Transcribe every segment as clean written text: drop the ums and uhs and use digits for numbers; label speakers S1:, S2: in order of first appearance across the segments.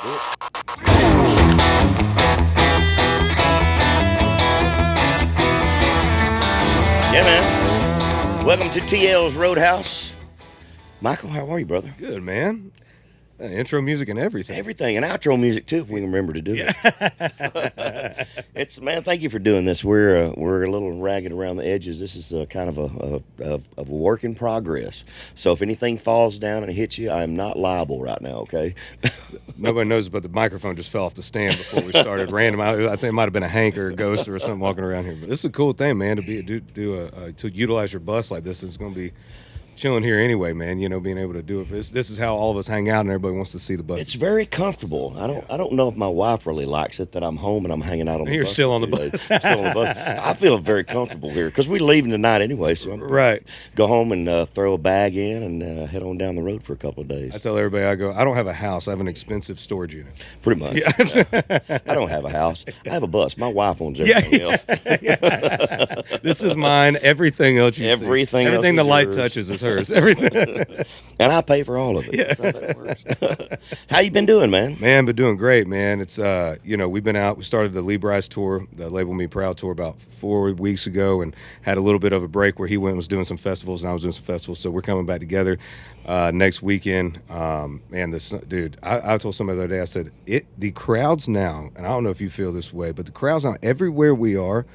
S1: Yeah, man. Welcome to TL's Roadhouse. Michael, how are you, brother?
S2: Good, man. Intro music and everything.
S1: Everything, and outro music too, if we can remember to do it. Man. Thank you for doing this. We're a little ragged around the edges. This is kind of a work in progress. So if anything falls down and hits you, I'm not liable right now. Okay.
S2: Nobody knows, but the microphone just fell off the stand before we started. Random. I think it might have been a Hank or a ghost or something walking around here. But this is a cool thing, man. To utilize your bus like this is going to be chilling here anyway, man. You know, being able to do it. This is how all of us hang out, and everybody wants to see the bus.
S1: It's very comfortable. I don't know if my wife really likes it that I'm home and I'm hanging out on the bus.
S2: You're still on the bus.
S1: Still on the bus. I feel very comfortable here because we're leaving tonight anyway. So I'm
S2: right.
S1: Go home and throw a bag in and head on down the road for a couple of days.
S2: I tell everybody, I don't have a house. I have an expensive storage unit.
S1: Pretty much. Yeah. I don't have a house. I have a bus. My wife owns everything else.
S2: This is mine. Everything else
S1: everything
S2: else the light
S1: yours.
S2: Touches is hers. Everything.
S1: And I pay for all of it.
S2: Yeah.
S1: That's how that works. How you been doing, man?
S2: Man, been doing great, man. It's we've been out. We started the Lee Bryce tour, the Label Me Proud tour, about 4 weeks ago, and had a little bit of a break where he went and was doing some festivals, and I was doing some festivals. So we're coming back together next weekend. Dude, I told somebody the other day, I said the crowds now, and I don't know if you feel this way, but the crowds now everywhere we are.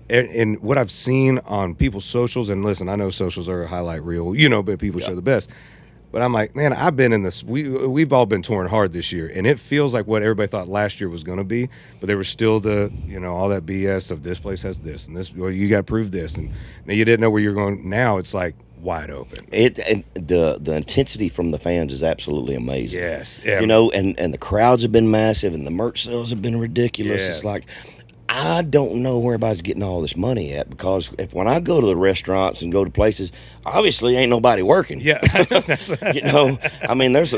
S2: And what I've seen on people's socials, and listen, I know socials are a highlight reel, but people show the best. But I'm like, man, I've been in this. We've all been touring hard this year, and it feels like what everybody thought last year was going to be. But there was still all that BS of this place has this and this. Well, you got to prove this, and now you didn't know where you're going. Now it's like wide open.
S1: And the intensity from the fans is absolutely amazing.
S2: Yes, yeah.
S1: And the crowds have been massive, and the merch sales have been ridiculous.
S2: Yes.
S1: It's like, I don't know where everybody's getting all this money at, because when I go to the restaurants and go to places, obviously ain't nobody working.
S2: Yeah,
S1: I mean, there's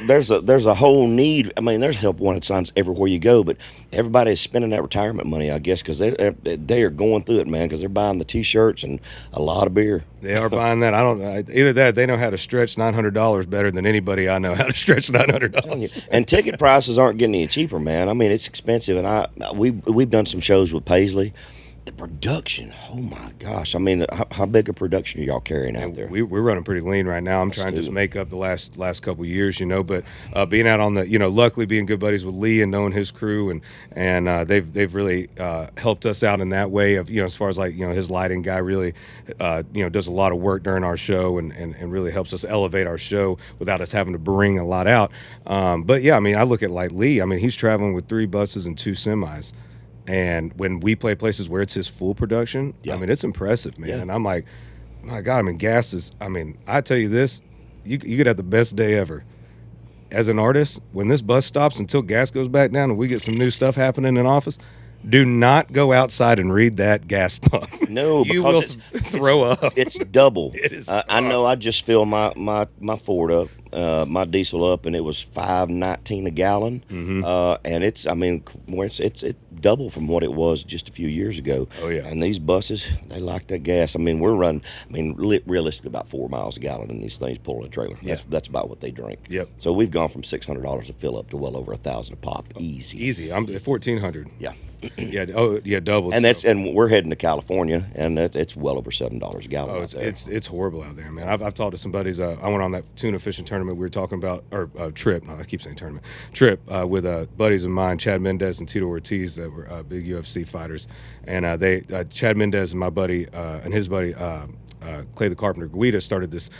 S1: a whole need. I mean, there's help wanted signs everywhere you go, but everybody is spending that retirement money, I guess, because they are going through it, man, because they're buying the T-shirts and a lot of beer.
S2: They are buying that. Either that, they know how to stretch $900 better than anybody I know how to stretch $900.
S1: And ticket prices aren't getting any cheaper, man. I mean, it's expensive, and we've done some shows with Paisley. The production, oh my gosh! I mean, how big a production are y'all carrying out there?
S2: We're running pretty lean right now. I'm trying to just make up the last couple of years, But being out on the, luckily being good buddies with Lee and knowing his crew, and they've really helped us out in that way of as far as his lighting guy really does a lot of work during our show and really helps us elevate our show without us having to bring a lot out. But yeah, I mean, I look at like Lee. I mean, he's traveling with 3 buses and 2 semis. And when we play places where it's his full production, I mean, it's impressive, man. Yeah. And I'm like, my God, I mean, gas is, I tell you this, you could have the best day ever. As an artist, when this bus stops until gas goes back down and we get some new stuff happening in office, do not go outside and read that gas pump.
S1: No,
S2: you will throw up.
S1: It's double.
S2: It is.
S1: I know. I just filled my Ford up, my diesel up, and it was $5.19 a gallon.
S2: Mm-hmm.
S1: And it's double from what it was just a few years ago.
S2: Oh yeah.
S1: And these buses, they like that gas. I mean, we're running. I mean, realistically, about 4 miles a gallon in these things pulling a trailer.
S2: Yeah.
S1: That's about what they drink.
S2: Yep.
S1: So we've gone from $600 to fill up to well over $1,000 a pop. Easy.
S2: I'm at $1,400.
S1: Yeah.
S2: Yeah. Oh, yeah. Double.
S1: And we're heading to California, and it's well over $7 a gallon.
S2: Oh, it's horrible out there, man. I've talked to some buddies. I went on that tuna fishing tournament we were talking about, or trip. No, I keep saying tournament. Trip with buddies of mine, Chad Mendez and Tito Ortiz, that were big UFC fighters, and Chad Mendez and my buddy and his buddy. Clay the Carpenter Guida started this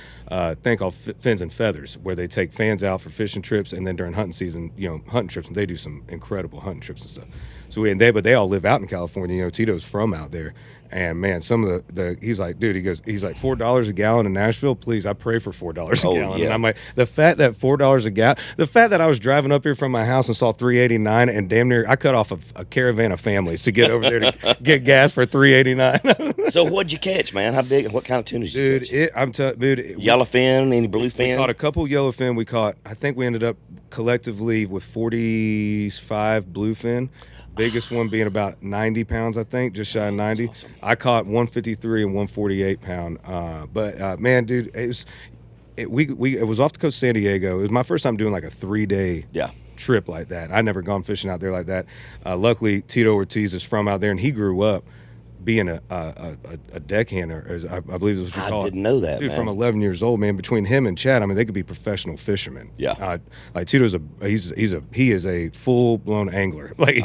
S2: thing called Fins and Feathers, where they take fans out for fishing trips, and then during hunting season, hunting trips, and they do some incredible hunting trips and stuff. So but they all live out in California. Tito's from out there, and man, some of the he's like, dude, he's like $4 a gallon in Nashville. Please, I pray for $4 a gallon.
S1: Yeah.
S2: And I'm like, the fact that $4 a gallon, the fact that I was driving up here from my house and saw $3.89, and damn near I cut off a caravan of families to get over there to get gas for $3.89.
S1: So what'd you catch, man? How big? What kind of tunas did you catch? Yellowfin, any bluefin?
S2: We caught a couple yellowfin. I think we ended up collectively with 45 bluefin. Biggest one being about 90 pounds, I think, just shy of 90.
S1: Awesome.
S2: I caught 153 and 148 pound. Man, dude, it was off the coast of San Diego. It was my first time doing like a 3-day trip like that. I'd never gone fishing out there like that. Luckily, Tito Ortiz is from out there, and he grew up being a deckhander, I believe is what you call it.
S1: I didn't know that,
S2: dude,
S1: man.
S2: From 11 years old, man. Between him and Chad, I mean, they could be professional fishermen.
S1: Yeah.
S2: Like Tito's he is a full blown angler. Like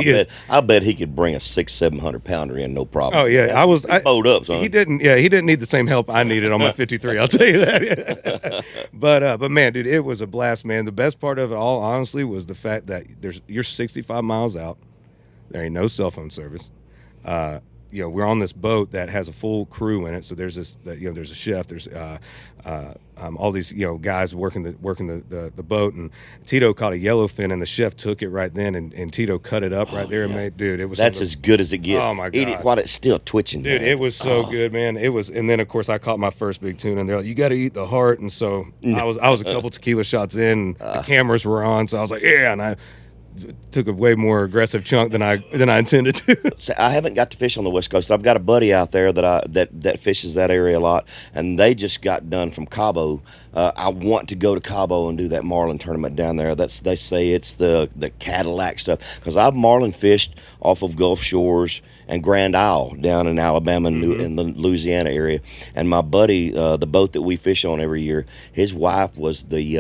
S1: I bet he could bring a 600-700 pounder in, no problem.
S2: Oh yeah, I
S1: bowed up, son.
S2: He didn't need the same help I needed on my 53. I'll tell you that. But man, dude, it was a blast, man. The best part of it all, honestly, was the fact that you're 65 miles out. There ain't no cell phone service. We're on this boat that has a full crew in it. So there's there's a chef. There's all these guys working the boat. And Tito caught a yellowfin, and the chef took it right then, and Tito cut it up right there and made. Dude, it was
S1: as good as it gets.
S2: Oh my god!
S1: Eat it while it's still twitching.
S2: Dude,
S1: man.
S2: it was so good, man. It was, and then of course I caught my first big tuna, and they're like, "You got to eat the heart." And so I was a couple tequila shots in. And the cameras were on, so I was like, "Yeah," and I took a way more aggressive chunk than I intended to.
S1: I haven't got to fish on the West Coast. I've got a buddy out there that fishes that area a lot, and they just got done from Cabo. I want to go to Cabo and do that marlin tournament down there. They say it's the Cadillac stuff, because I've marlin fished off of Gulf Shores and Grand Isle down in Alabama and in the Louisiana area. And my buddy, the boat that we fish on every year, his wife was the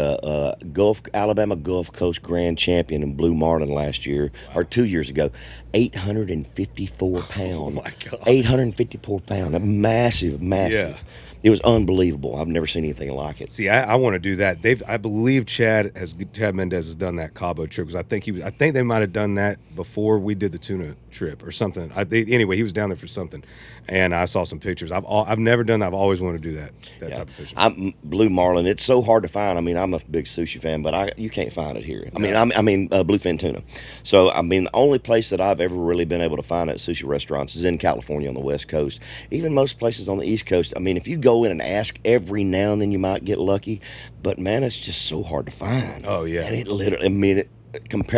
S1: Alabama Gulf Coast Grand Champion in blue marlin last year, or 2 years ago. 854 pounds.
S2: Oh my God.
S1: 854 pounds. Massive.
S2: Yeah.
S1: It was unbelievable. I've never seen anything like it.
S2: See, I want to do that. I believe Chad Mendez has done that Cabo trip, because I think they might have done that before we did the tuna trip or something. Anyway, he was down there for something, and I saw some pictures. I've never done that. I've always wanted to do that type of fishing.
S1: Blue marlin. It's so hard to find. I mean, I'm a big sushi fan, but you can't find it here. I mean, bluefin tuna. So I mean, the only place that I've ever really been able to find it at sushi restaurants is in California on the West Coast. Even most places on the East Coast. I mean, if you go in and ask every now and then, you might get lucky, but man, it's just so hard to find.
S2: Oh yeah,
S1: and it literally. I mean,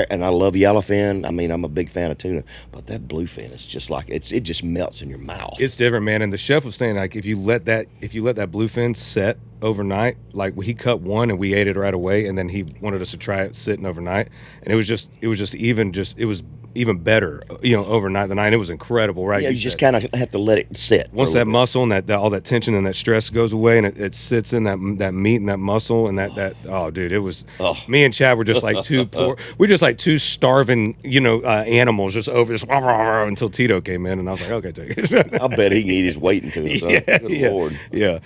S1: and I love yellowfin. I mean, I'm a big fan of tuna, but that bluefin is just like it just melts in your mouth.
S2: It's different, man. And the chef was saying, like, if you let that bluefin set overnight, like he cut one and we ate it right away, and then he wanted us to try it sitting overnight, and it was even better, overnight the night. It was incredible, right?
S1: Yeah, you just kind of have to let it sit.
S2: Once that muscle and that all that tension and that stress goes away, and it sits in that meat and that muscle and that oh, dude, it was. Oh. Me and Chad were just like we're just like two starving, animals just over this until Tito came in, and I was like, okay, take it.
S1: I bet he can eat his weight into it. So. Good Lord.
S2: Yeah.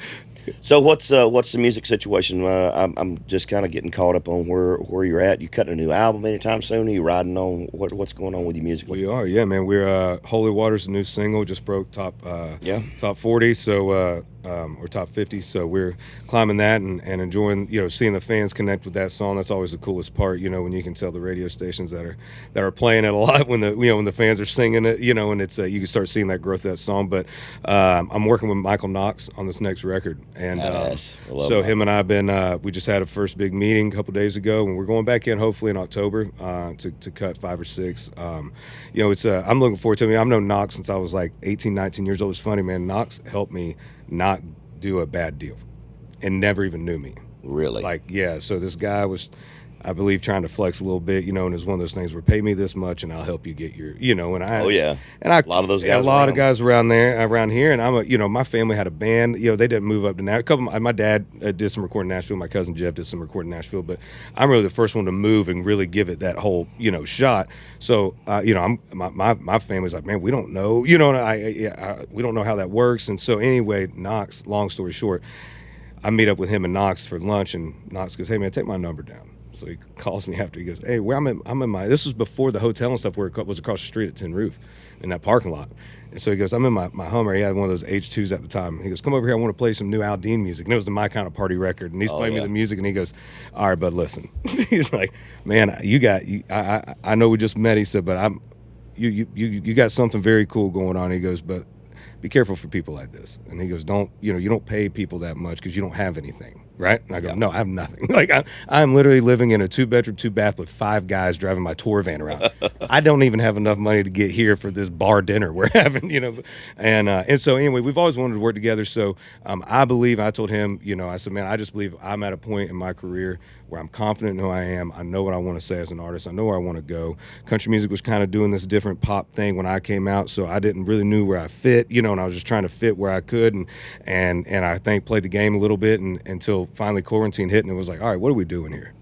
S1: So what's the music situation? I'm just kind of getting caught up on where you're at. You cutting a new album anytime soon? Are you riding on what's going on with your music?
S2: We are, yeah, man. We're Holy Water's a new single, just broke top 40, so or top 50. So we're climbing that and enjoying, seeing the fans connect with that song. That's always the coolest part, when you can tell the radio stations that are playing it a lot, when the fans are singing it, and it's you can start seeing that growth of that song. But I'm working with Michael Knox on this next record. And so him and I have been we just had a first big meeting a couple days ago, and we're going back in hopefully in October to cut 5 or 6. It's I'm looking forward to it. I've known Knox since I was like 18, 19 years old. It's funny, man. Knox helped me not do a bad deal and never even knew me.
S1: Really?
S2: Like, yeah. So this guy was, I believe, trying to flex a little bit, and it's one of those things where pay me this much and I'll help you get your, and I.
S1: Oh yeah.
S2: And
S1: a lot of those guys.
S2: A lot of guys around here, and I'm my family had a band. They didn't move up to Nashville. My dad did some recording in Nashville. My cousin Jeff did some recording in Nashville, but I'm really the first one to move and really give it that whole, shot. So, I'm my family's like, man, we don't know, we don't know how that works. And so anyway, Knox. Long story short, I meet up with him and Knox for lunch, and Knox goes, hey man, take my number down. So he calls me after. He goes, hey, where I'm in my. This was before the hotel and stuff, where it was across the street at Tin Roof in that parking lot. And so he goes, I'm in my Hummer. He had one of those H2s at the time. He goes, come over here. I want to play some new Aldean music. And it was the My Kind of Party record. And he's playing me the music. And he goes, all right, bud, listen. He's like, man, I know we just met. He said, but you got something very cool going on. He goes, but be careful for people like this. And he goes, you don't pay people that much because you don't have anything. right? And I go, no, I have nothing. Like I'm literally living in a 2-bedroom, 2-bath with 5 guys driving my tour van around. I don't even have enough money to get here for this bar dinner we're having, and so anyway, we've always wanted to work together. So I believe, I told him, I said, man, I just believe I'm at a point in my career where I'm confident in who I am. I know what I want to say as an artist. I know where I want to go. Country music was kind of doing this different pop thing when I came out, so I didn't really knew where I fit, and I was just trying to fit where I could, and I think played the game a little bit until finally quarantine hit, and it was like, all right, what are we doing here?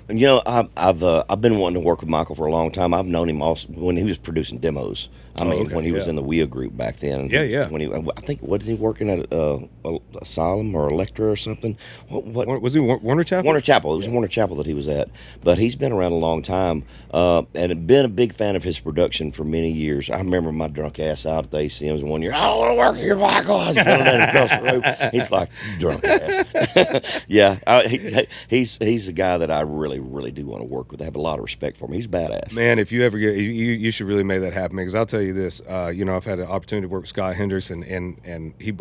S1: I've been wanting to work with Michael for a long time. I've known him also when he was producing demos. When he was in the WEA group back then.
S2: Yeah.
S1: When I think, was he working at Asylum or Electra or something? What
S2: was he? Warner Chapel.
S1: Warner Chapel. It was Warner Chapel that he was at. But he's been around a long time, and been a big fan of his production for many years. I remember my drunk ass out at the ACMs one year. I don't want to work here, Michael. I was yelling at him across the road. He's like, drunk ass. Yeah, he's a guy that I really, really do want to work with. I have a lot of respect for him. He's badass.
S2: Man, if you ever get, you should really make that happen, because I'll tell you this, I've had the opportunity to work with Scott Hendricks, and he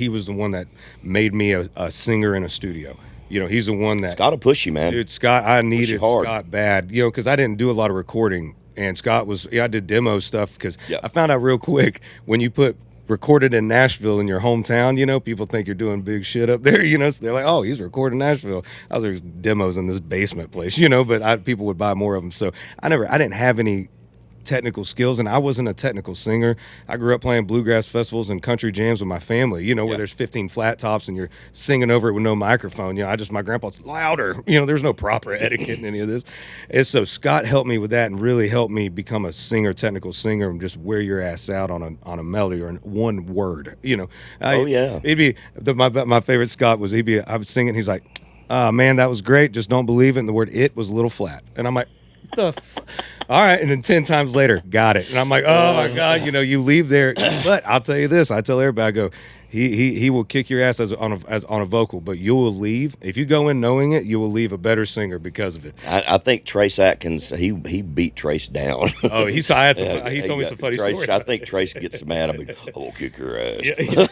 S2: was the one that made me a singer in a studio. He's the one that
S1: Scott will push you, man.
S2: Dude, Scott, I needed Scott bad, because I didn't do a lot of recording, and Scott I did demo stuff, because I found out real quick, when you put recorded in Nashville in your hometown, people think you're doing big shit up there, so they're like, oh, he's recording in Nashville. I was like, demos in this basement place, but people would buy more of them. So I didn't have any technical skills, and I wasn't a technical singer. I grew up playing bluegrass festivals and country jams with my family, where there's 15 flat tops and you're singing over it with no microphone. My grandpa's louder, there's no proper etiquette in any of this. And so Scott helped me with that and really helped me become a technical singer, and just wear your ass out on a melody or in one word, He'd be, my favorite Scott was, I was singing, he's like, man, that was great, just don't believe it, and the word it was a little flat. And I'm like, all right, and then 10 times later, got it. And I'm like, oh my God, you leave there. But I'll tell you this, I tell everybody, I go, he will kick your ass on a vocal, but you will leave. If you go in knowing it, you will leave a better singer because of it.
S1: I think Trace Atkins, he beat Trace down.
S2: Oh, he told me some funny stories.
S1: I think Trace gets mad. I will kick your ass.
S2: Yeah.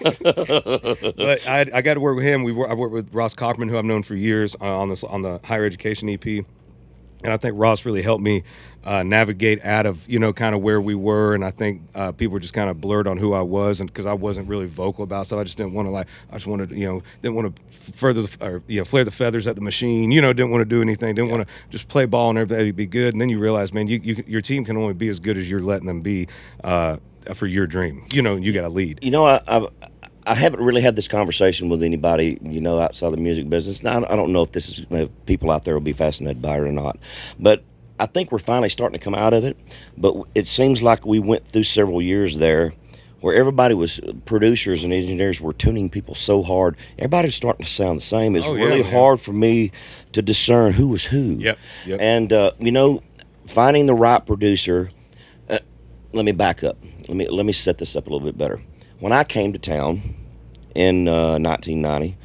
S2: But I got to work with him. I worked with Ross Copperman, who I've known for years, on the Higher Education EP. And I think Ross really helped me navigate out of, kind of where we were. And I think people were just kind of blurred on who I was, and because I wasn't really vocal about stuff. I just didn't want to, I just wanted, didn't want to flare the feathers at the machine, didn't want to do anything, didn't want to just play ball and everybody be good. And then you realize, man, your team can only be as good as you're letting them be for your dream. You got to lead.
S1: I haven't really had this conversation with anybody, outside the music business. Now, I don't know if this is people out there will be fascinated by it or not, but I think we're finally starting to come out of it. But it seems like we went through several years there where everybody was, producers and engineers were tuning people so hard. Everybody was starting to sound the same. It's really hard for me to discern who was who.
S2: Yep.
S1: And, finding the right producer, let me back up. Let me set this up a little bit better. When I came to town in 1990,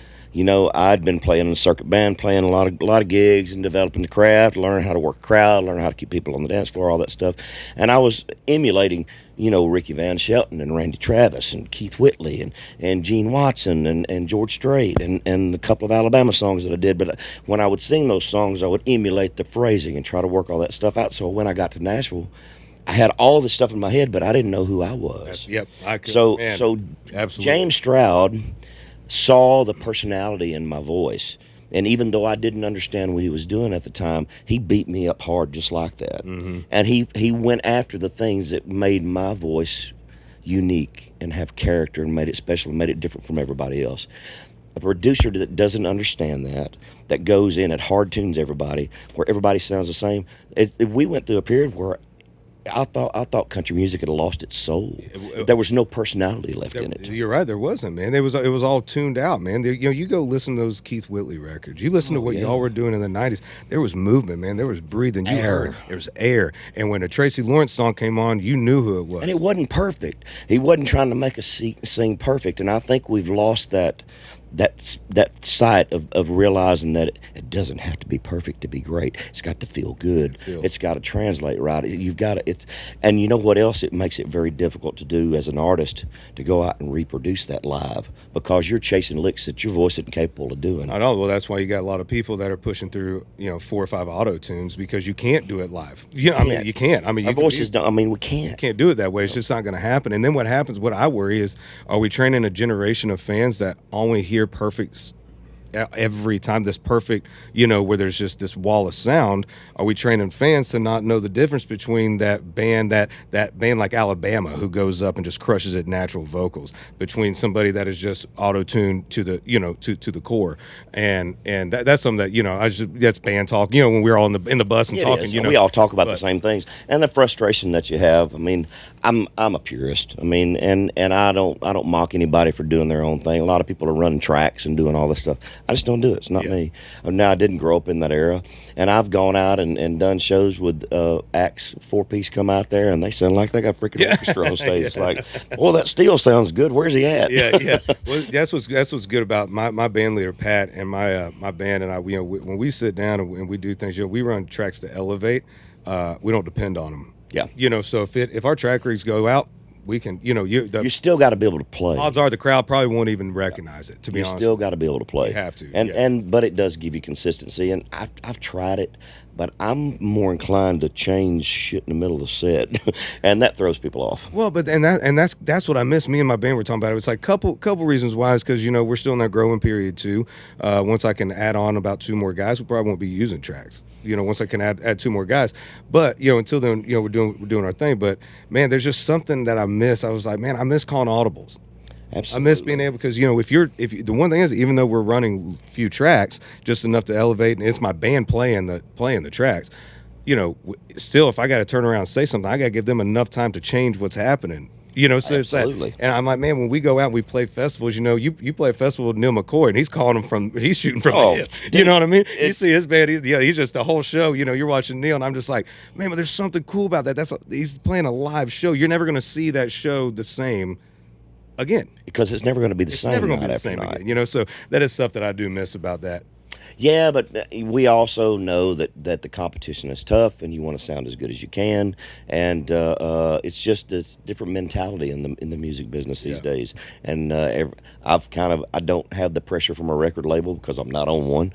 S1: I'd been playing in a circuit band, playing a lot of gigs and developing the craft, learning how to work a crowd, learning how to keep people on the dance floor, all that stuff. And I was emulating, Ricky Van Shelton and Randy Travis and Keith Whitley and Gene Watson and George Strait and a couple of Alabama songs that I did. But when I would sing those songs, I would emulate the phrasing and try to work all that stuff out. So when I got to Nashville, I had all this stuff in my head, but I didn't know who I was.
S2: Yep.
S1: So
S2: absolutely.
S1: James Stroud saw the personality in my voice, and even though I didn't understand what he was doing at the time, he beat me up hard just like that.
S2: Mm-hmm.
S1: And he went after the things that made my voice unique and have character and made it special and made it different from everybody else. A producer that doesn't understand that goes in at hard tunes everybody, where everybody sounds the same. We went through a period where I thought country music had lost its soul. There was no personality left in it.
S2: You're right, there wasn't, man. It was all tuned out, man. You go listen to those Keith Whitley records. You listen to what y'all were doing in the 90s. There was movement, man. There was breathing. You heard there was air. And when a Tracy Lawrence song came on, you knew who it was.
S1: And it wasn't perfect. He wasn't trying to make us sing perfect. And I think we've lost that that sight of realizing that it doesn't have to be perfect to be great. It's got to feel good. It's got to translate right. You've got to, and you know what else? It makes it very difficult to do as an artist to go out and reproduce that live, because you're chasing licks that your voice isn't capable of doing.
S2: I know. Well, that's why you got a lot of people that are pushing through, 4 or 5 auto tunes, because you can't do it live. I mean, you can't. I mean,
S1: our voices don't. I mean, we can't
S2: do it that way. It's just not going to happen. And then what happens? What I worry is, are we training a generation of fans that only hear perfect every time, this perfect, where there's just this wall of sound? Are we training fans to not know the difference between that band like Alabama, who goes up and just crushes it natural vocals, between somebody that is just auto-tuned to the to the core, and that's something that that's band talk. When we're all in the bus and talking,
S1: we all talk about the same things, and the frustration that you have. I mean, I'm a purist. I mean, and I don't mock anybody for doing their own thing. A lot of people are running tracks and doing all this stuff. I just don't do it. It's not me. Now, I didn't grow up in that era, and I've gone out and done shows with acts, 4-piece come out there, and they sound like they got freaking orchestra on stage. It's like, well, that steel sounds good. Where's he at?
S2: Yeah. Well, that's what's good about my band leader Pat and my band and I. When we sit down and we do things, we run tracks to elevate. We don't depend on them.
S1: Yeah.
S2: So if our track rigs go out, we can,
S1: you still got to be able to play.
S2: Odds are the crowd probably won't even recognize it, to be honest.
S1: You still got to be able to play.
S2: You have to.
S1: But it does give you consistency, and I've tried it, but I'm more inclined to change shit in the middle of the set, and that throws people off.
S2: Well, but that's what I miss. Me and my band were talking about it. It's like couple reasons why is because we're still in that growing period too. Once I can add on about 2 more guys, we probably won't be using tracks. Once I can add 2 more guys, but until then, we're doing our thing. But man, there's just something that I miss. I was like, man, I miss calling audibles.
S1: Absolutely.
S2: I miss being able, because if the one thing is, even though we're running few tracks, just enough to elevate, and it's my band playing the tracks, still if I got to turn around and say something, I got to give them enough time to change what's happening. So
S1: Absolutely.
S2: It's that, and I'm like, man, when we go out and we play festivals, you play a festival with Neil McCoy, and he's shooting from the hip. You know what I mean? You see his band, he's just the whole show. You're watching Neil, and I'm just like, man, but there's something cool about that. He's playing a live show. You're never going to see that show the same again,
S1: because it's never going to be the same.
S2: It's never going to be the same again. So that is stuff that I do miss about that.
S1: Yeah, but we also know that the competition is tough, and you want to sound as good as you can, and it's different mentality in the music business these days. And I don't have the pressure from a record label because I'm not on one,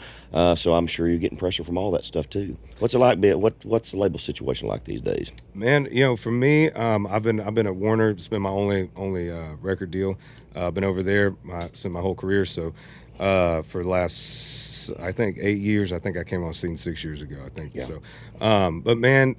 S1: so I'm sure you're getting pressure from all that stuff too. What's it like? What's the label situation like these days?
S2: Man, for me, I've been at Warner. It's been my only record deal. I've been over there since my whole career. So for the last, I think 8 years. I think I came on scene 6 years ago. I think so. But man,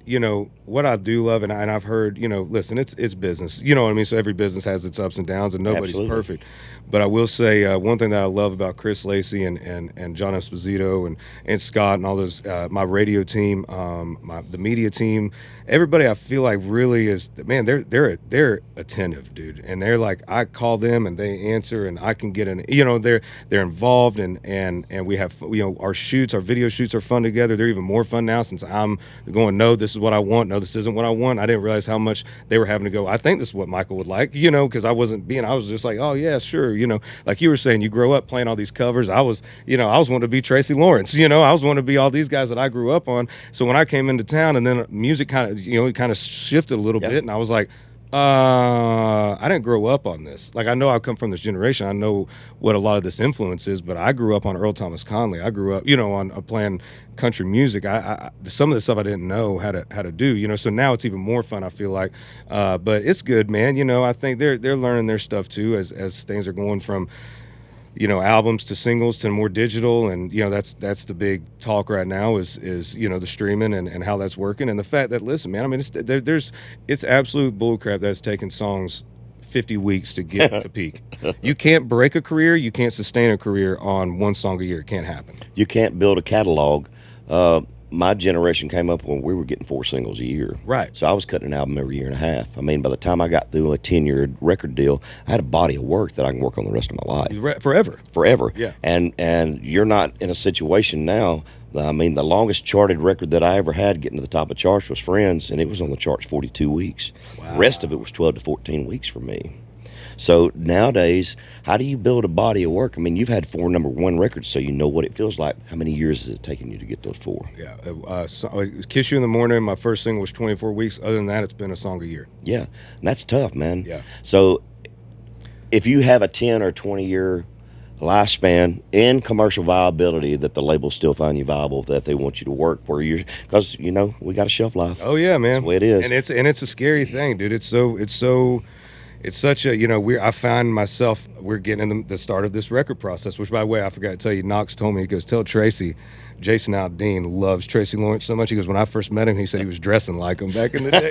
S2: what I do love, and I've heard, listen, it's business. You know what I mean? So every business has its ups and downs, and nobody's perfect. But I will say one thing that I love about Chris Lacey and John Esposito and Scott and all those, my radio team, the media team, everybody I feel like really is, man, they're attentive, dude. And they're like, I call them and they answer, and I can get they're involved, and we have, our video shoots are fun together. They're even more fun now since I'm going, no, this is what I want. No, this isn't what I want. I didn't realize how much they were having to go, I think this is what Michael would like, because I was just like, oh yeah, sure. Like you were saying, you grow up playing all these covers. I was wanting to be Tracy Lawrence, I was wanting to be all these guys that I grew up on. So when I came into town, and then music kind of shifted a little bit, and I was like, I didn't grow up on this. Like, I know I come from this generation. I know what a lot of this influence is, but I grew up on Earl Thomas Conley. I grew up, on playing country music. I some of the stuff I didn't know how to do, so now it's even more fun, I feel like. But it's good, man. I think they're learning their stuff too as things are going from albums to singles to more digital, and that's the big talk right now is the streaming and how that's working, and the fact that, listen, man, I mean, it's absolute bullcrap that's taking songs 50 weeks to get to peak. You can't break a career, you can't sustain a career on one song a year. It can't happen.
S1: You can't build a catalog. My generation came up when we were getting 4 singles a year.
S2: Right.
S1: So I was cutting an album every year and a half. I mean, by the time I got through a 10-year record deal, I had a body of work that I can work on the rest of my life. Forever.
S2: Yeah.
S1: And you're not in a situation now. I mean, the longest charted record that I ever had getting to the top of charts was Friends, and it was on the charts 42 weeks. Wow. The rest of it was 12 to 14 weeks for me. So nowadays, how do you build a body of work? I mean, you've had 4 #1 records, so you know what it feels like. How many years has it taken you to get those 4?
S2: Yeah, Kiss You in the Morning, my first single was 24 weeks. Other than that, it's been a song a year.
S1: Yeah, and that's tough, man.
S2: Yeah.
S1: So if you have a 10 or 20 year lifespan in commercial viability, that the labels still find you viable, that they want you to work where you're, because we got a shelf life.
S2: Oh yeah, man.
S1: That's the way it is.
S2: And it's a scary thing, dude. It's such a, I find myself, we're getting in the start of this record process, which, by the way, I forgot to tell you, Knox told me, he goes, tell Tracy, Jason Aldean loves Tracy Lawrence so much. He goes, when I first met him, he said he was dressing like him back in the day.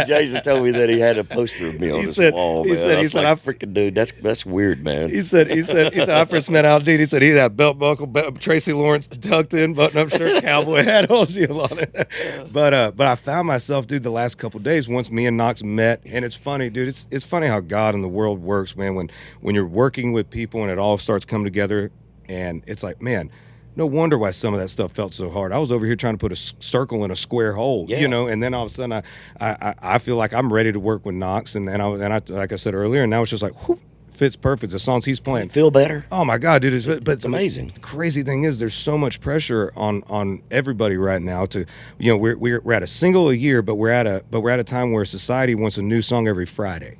S1: Jason told me that he had a poster of me on his wall, man. He said, I freaking dude, that's weird, man.
S2: He said, I first met Aldean. He said he had belt buckle, Tracy Lawrence tucked in, button-up shirt, cowboy hat, whole deal on it. But I found myself, dude, the last couple of days, once me and Knox met, and it's funny, dude, it's funny how God and the world works, man, when you're working with people and it all starts coming together, and it's like, man, no wonder why some of that stuff felt so hard. I was over here trying to put a circle in a square hole, and then all of a sudden I feel like I'm ready to work with Knox, and I like I said earlier, and now it's just like, whoop, fits perfect. The songs he's playing
S1: feel better.
S2: Oh my God, dude! It's
S1: amazing.
S2: The crazy thing is, there's so much pressure on everybody right now to, we're at a single a year, but we're at a time where society wants a new song every Friday.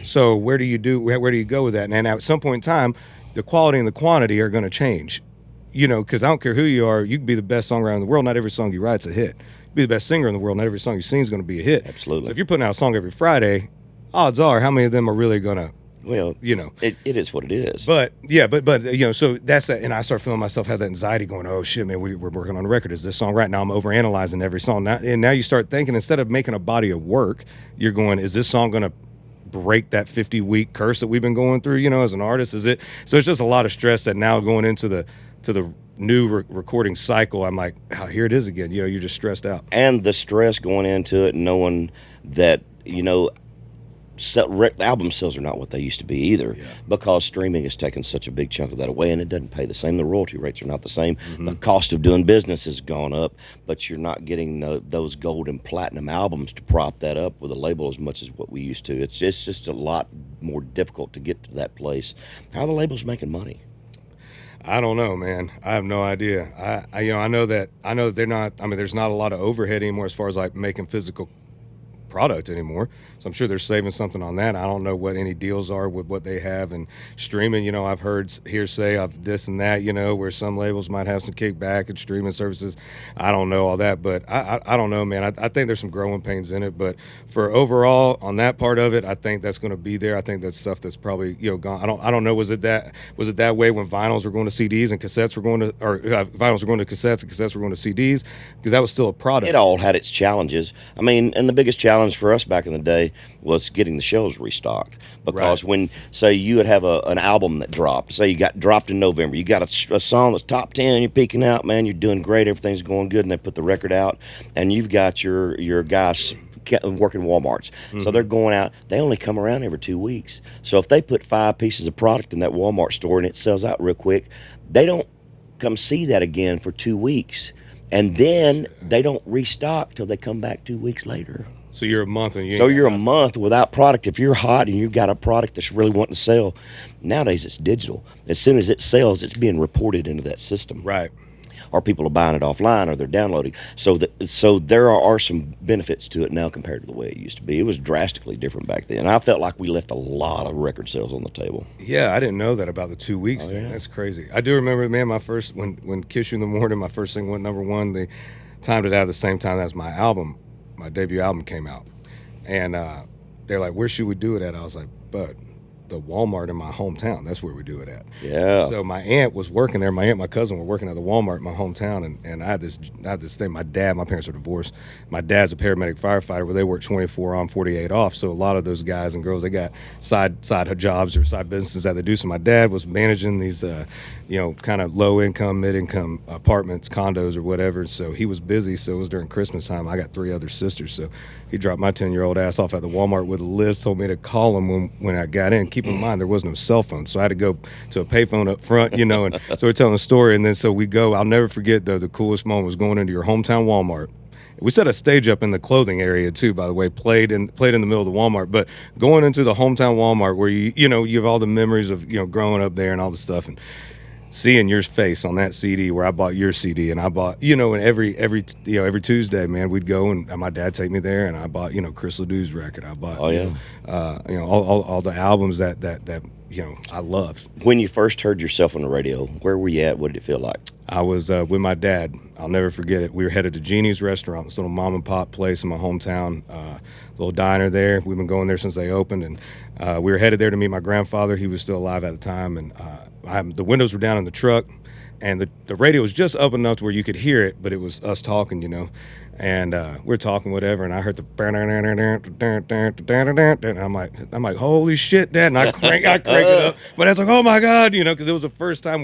S2: So where do you go with that? And at some point in time, the quality and the quantity are going to change. Because I don't care who you are, you can be the best songwriter in the world. Not every song you write's a hit. You can be the best singer in the world. Not every song you sing is going to be a hit.
S1: Absolutely.
S2: So if you're putting out a song every Friday, odds are, how many of them are really going to?
S1: Well, it is what it is.
S2: But so that's that. And I start feeling myself have that anxiety going, oh shit, man, we're working on a record. Is this song right? Now I'm overanalyzing every song. Now you start thinking, instead of making a body of work, you're going, is this song going to break that 50-week curse that we've been going through, as an artist? Is it? So it's just a lot of stress that now going into the new recording cycle, I'm like, oh, here it is again. You're just stressed out.
S1: And the stress going into it, knowing that, album sales are not what they used to be either, because streaming has taken such a big chunk of that away, and it doesn't pay the same. The royalty rates are not the same. Mm-hmm. The cost of doing business has gone up, but you're not getting those gold and platinum albums to prop that up with a label as much as what we used to. It's just a lot more difficult to get to that place. How are the labels making money?
S2: I don't know, man. I have no idea. I know that they're not. I mean, there's not a lot of overhead anymore as far as like making physical product anymore. So I'm sure they're saving something on that. I don't know what any deals are with what they have and streaming. I've heard hearsay of this and that, where some labels might have some kickback and streaming services. I don't know all that, but I don't know, man. I think there's some growing pains in it, but for overall on that part of it, I think that's going to be there. I think that's stuff that's probably gone. I don't know. Was it that way when vinyls were going to CDs and cassettes were going to, or vinyls were going to cassettes and cassettes were going to CDs, because that was still a product.
S1: It all had its challenges. I mean, and the biggest challenge for us back in the day was getting the shelves restocked, because when, say, you would have an album that dropped, say you got dropped in November, you got a song that's top 10, you're peaking out, man, you're doing great, everything's going good, and they put the record out, and you've got your guys working Walmarts. Mm-hmm. So they're going out, they only come around every 2 weeks. So if they put 5 pieces of product in that Walmart store and it sells out real quick, they don't come see that again for 2 weeks. And then they don't restock till they come back 2 weeks later.
S2: So you're a month, and
S1: you're a month without product. If you're hot and you've got a product that's really wanting to sell, nowadays it's digital. As soon as it sells, it's being reported into that system.
S2: Right.
S1: Or people are buying it offline, or they're downloading. So there are some benefits to it now compared to the way it used to be. It was drastically different back then. I felt like we left a lot of record sales on the table.
S2: Yeah, I didn't know that about the 2 weeks thing. Yeah. That's crazy. I do remember, man, my first, when Kiss You in the Morning, my first single went #1, they timed it out at the same time as my album. My debut album came out, and they're like, where should we do it at? I was like, bud, the Walmart in my hometown, that's where we do it at.
S1: Yeah.
S2: So my aunt was working there. My aunt and my cousin were working at the Walmart in my hometown, and I had this thing. My parents are divorced. My dad's a paramedic firefighter where they work 24 on, 48 off. So a lot of those guys and girls, they got side jobs or side businesses that they do. So my dad was managing these kind of low income, mid income apartments, condos or whatever. So he was busy. So it was during Christmas time. I got 3 other sisters. So he dropped my 10-year-old ass off at the Walmart with a list, told me to call him when I got in. Keep in mind, there was no cell phone, so I had to go to a payphone up front, and so we're telling a story, and then so we go. I'll never forget, though, the coolest moment was going into your hometown Walmart We set a stage up in the clothing area too, by the way, played in the middle of the Walmart. But going into the hometown Walmart where you have all the memories of growing up there and all the stuff, and seeing your face on that CD where I bought your CD, and I bought, and every Tuesday, man, we'd go and my dad take me there, and I bought, Chris Ledoux's record. I bought, all the albums that I loved.
S1: When you first heard yourself on the radio, where were you at? What did it feel like?
S2: I was with my dad. I'll never forget it. We were headed to Jeannie's Restaurant, this little mom and pop place in my hometown, little diner there. We've been going there since they opened, and we were headed there to meet my grandfather. He was still alive at the time, and the windows were down in the truck, and the radio was just up enough to where you could hear it, but it was us talking, and we're talking whatever, and I heard the and I'm like, holy shit, Dad, and I crank it up, but I was like, oh my God, because it was the first time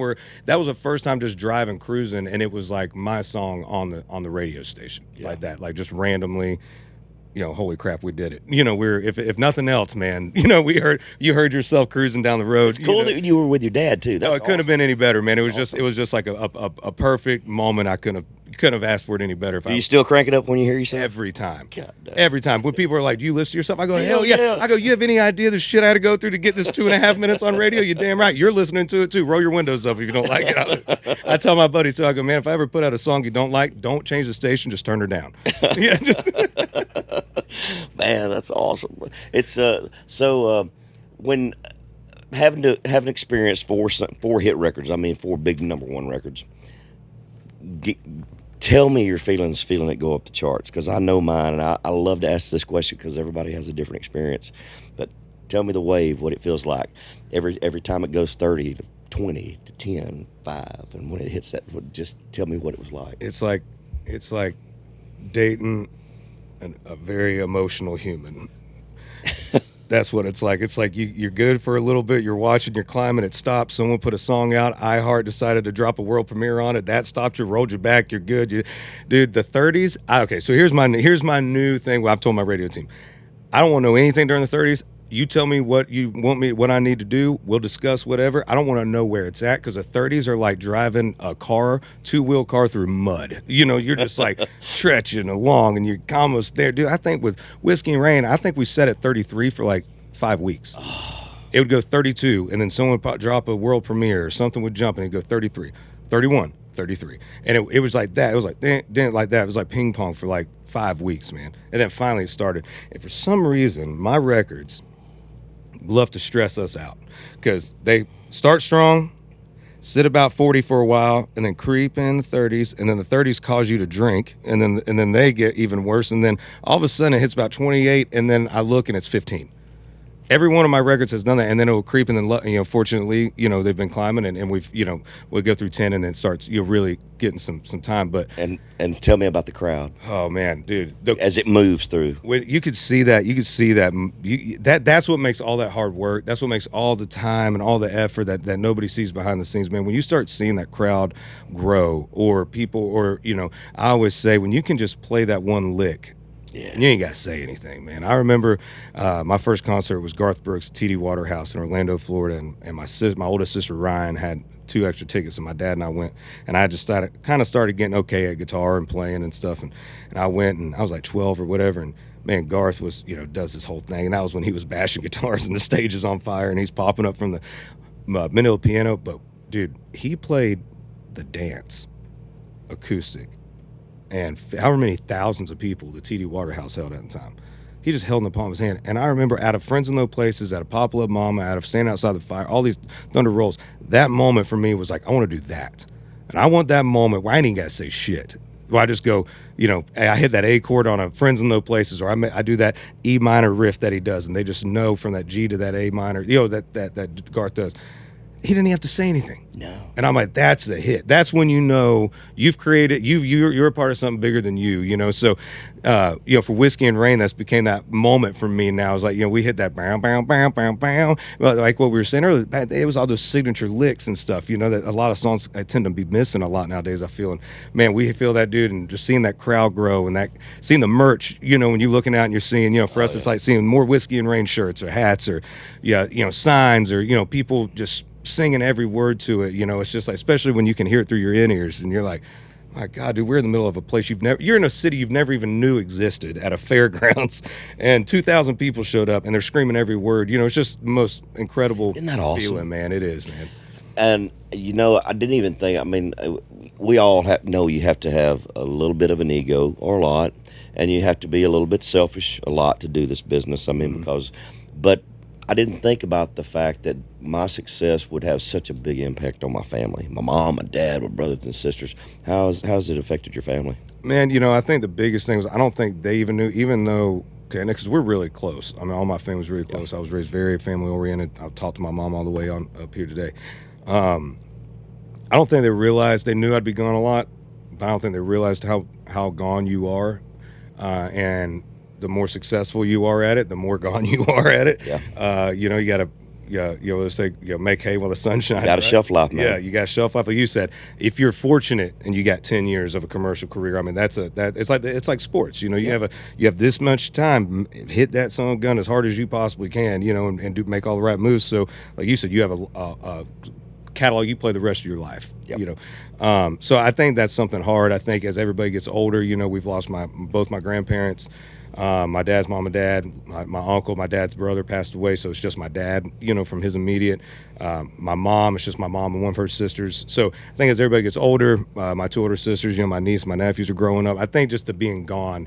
S2: just driving, cruising, and it was like my song on the radio station, like that, like just randomly. Holy crap, we did it. We're if nothing else, man. You heard yourself cruising down the road.
S1: It's cool that you were with your dad too.
S2: It couldn't have been any better, man. It was just like a perfect moment. I couldn't have asked for it any better.
S1: Do you still crank it up when you hear yourself?
S2: Every time.
S1: God damn.
S2: Every time. When people are like, "Do you listen to yourself?" I go, "Hell yeah." I go, "You have any idea the shit I had to go through to get this 2.5 minutes on radio? You're damn right. You're listening to it too. Roll your windows up if you don't like it." I tell my buddies too. I go, "Man, if I ever put out a song you don't like, don't change the station. Just turn her down." Yeah.
S1: Man, that's awesome. It's when having experienced four hit records, I mean 4 big #1 records. Tell me your feeling it go up the charts, because I know mine, and I love to ask this question because everybody has a different experience. But tell me the wave, what it feels like every time it goes 30 to 20 to 10, 5, and when it hits that, just tell me what it was like.
S2: It's like dating a very emotional human. That's what it's like. It's like you're good for a little bit. You're watching, you're climbing, it stops. Someone put a song out. iHeart decided to drop a world premiere on it. That stopped you, rolled you back. You're good. Dude, the 30s. Okay, so here's my new thing. I've told my radio team, I don't want to know anything during the 30s. You tell me what you want me, what I need to do. We'll discuss whatever. I don't want to know where it's at, because the 30s are like driving a car, 2-wheel car through mud. You're just like trekking along, and you're almost there, dude. I think with Whiskey and Rain, I think we set at 33 for like 5 weeks. It would go 32, and then someone would drop a world premiere, or something would jump, and it'd go 33, 31, 33, and it was like that. It was like then like that. It was like ping pong for like 5 weeks, man. And then finally it started. And for some reason, my records love to stress us out, because they start strong, sit about 40 for a while, and then creep in the 30s, and then the 30s cause you to drink, and then they get even worse, and then all of a sudden it hits about 28, and then I look and it's 15. Every one of my records has done that, and then it'll creep, and then fortunately, they've been climbing, and we've we'll go through 10, and then it starts really getting some time. But
S1: and tell me about the crowd.
S2: Oh man, dude,
S1: as it moves through,
S2: you could see that. That's what makes all that hard work. That's what makes all the time and all the effort that nobody sees behind the scenes, man. When you start seeing that crowd grow, or people, or I always say, when you can just play that one lick. Yeah. You ain't got to say anything, man. I remember my first concert was Garth Brooks' TD Waterhouse in Orlando, Florida, and my oldest sister Ryan had 2 extra tickets, and my dad and I went, and I just started getting okay at guitar and playing and stuff, and I went, and I was like 12 or whatever, and man, Garth was does this whole thing, and that was when he was bashing guitars and the stage is on fire, and he's popping up from the manila piano, but dude, he played the dance acoustic. And however many thousands of people the TD Waterhouse held at the time, he just held in the palm of his hand. And I remember, out of Friends in Low Places, out of Pop Love Mama, out of Standing Outside the Fire, all these Thunder Rolls, that moment for me was like, I want to do that. And I want that moment where I ain't even got to say shit. Where I just go, I hit that A chord on a Friends in Low Places, or I do that E minor riff that he does, and they just know from that G to that A minor, that Garth does. He didn't even have to say anything.
S1: No.
S2: And I'm like, that's a hit. That's when you've created, you're a part of something bigger than you, So, for Whiskey and Rain, that's became that moment for me now. It's like, we hit that bam, bam, bam, bam, bam. Like what we were saying earlier, it was all those signature licks and stuff, that a lot of songs I tend to be missing a lot nowadays, I feel. And man, we feel that, dude, and just seeing that crowd grow, and seeing the merch, when you're looking out and you're seeing, for us, it's like seeing more Whiskey and Rain shirts or hats or, signs, or, people just singing every word to it. It's just like, especially when you can hear it through your in-ears, and you're like, My God, dude, we're in the middle of a place you're in a city you've never even knew existed at a fairgrounds, and 2,000 people showed up, and they're screaming every word. It's just the most incredible
S1: Isn't that awesome?
S2: feeling, man. It is, man.
S1: And, I didn't even think, we all know you have to have a little bit of an ego, or a lot, and you have to be a little bit selfish a lot to do this business. But I didn't think about the fact that my success would have such a big impact on my family. My mom, my dad, my brothers and sisters. How's it affected your family?
S2: Man, I think the biggest thing was I don't think they even knew, even though, because we're really close. All my family's really close. I was raised very family-oriented. I've talked to my mom all the way on up here today. I don't think they realized, they knew I'd be gone a lot, but I don't think they realized how gone you are. And the more successful you are at it, the more gone you are at it.
S1: Yeah.
S2: You got to, let's say, make hay while the sun shines.
S1: You got a shelf life, man.
S2: Yeah, you got a shelf life. Like you said, if you're fortunate and you got 10 years of a commercial career, it's like sports. You have this much time, hit that son of a gun as hard as you possibly can, and make all the right moves. So, like you said, you have a catalog you play the rest of your life.
S1: Yep.
S2: So I think that's something hard. I think as everybody gets older, we've lost both my grandparents. My dad's mom and dad, my uncle, my dad's brother passed away, so it's just my dad, from his immediate. My mom, it's just my mom and one of her sisters. So I think as everybody gets older, my two older sisters, my niece, my nephews are growing up. I think just the being gone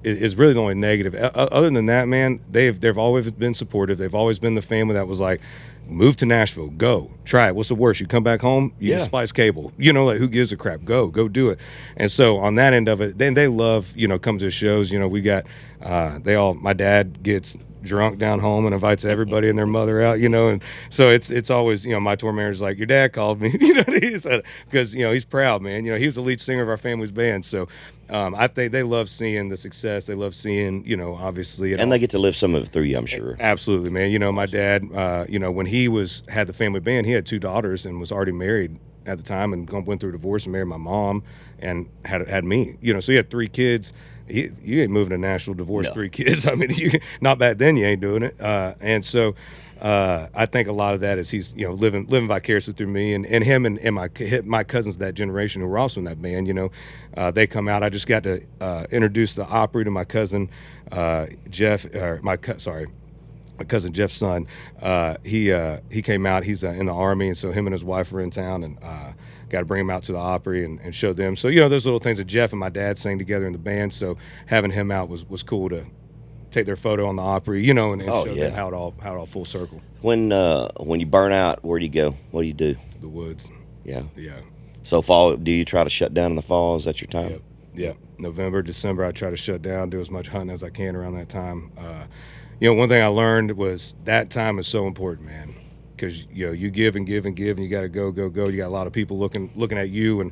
S2: is really the only negative. Other than that, man, they've always been supportive. They've always been the family that was like, move to Nashville, go, try it. What's the worst? You come back home, you splice cable. Like, who gives a crap? Go do it. And so on that end of it, then they love, come to shows. We got, my dad gets drunk down home and invites everybody and their mother out, and so it's always, my tour manager's like, your dad called me, because, he's proud, man. He was the lead singer of our family's band. So I think they love seeing the success. They love seeing, obviously.
S1: And they get to live some of it through you, I'm sure.
S2: Absolutely, man. My dad, when he had the family band, he had 2 daughters and was already married at the time and went through a divorce and married my mom and had me, so he had 3 kids. You ain't moving to Nashville, divorce 3 kids. Not back then. You ain't doing it. And so I think a lot of that is he's living vicariously through me and him and my cousins of that generation who were also in that band. They come out. I just got to introduce the Opry to my cousin Jeff. My cousin Jeff's son. He came out. He's in the Army, and so him and his wife were in town and. Got to bring him out to the Opry and show them. So, those little things that Jeff and my dad sang together in the band. So having him out was cool to take their photo on the Opry, and show them how it all full circle.
S1: When you burn out, where do you go? What do you do?
S2: The woods.
S1: Yeah.
S2: Yeah.
S1: So fall, do you try to shut down in the fall? Is that your time?
S2: Yep. Yeah. November, December, I try to shut down, do as much hunting as I can around that time. One thing I learned was that time is so important, man. Because you give and give and give, and you got to go. You got a lot of people looking at you, and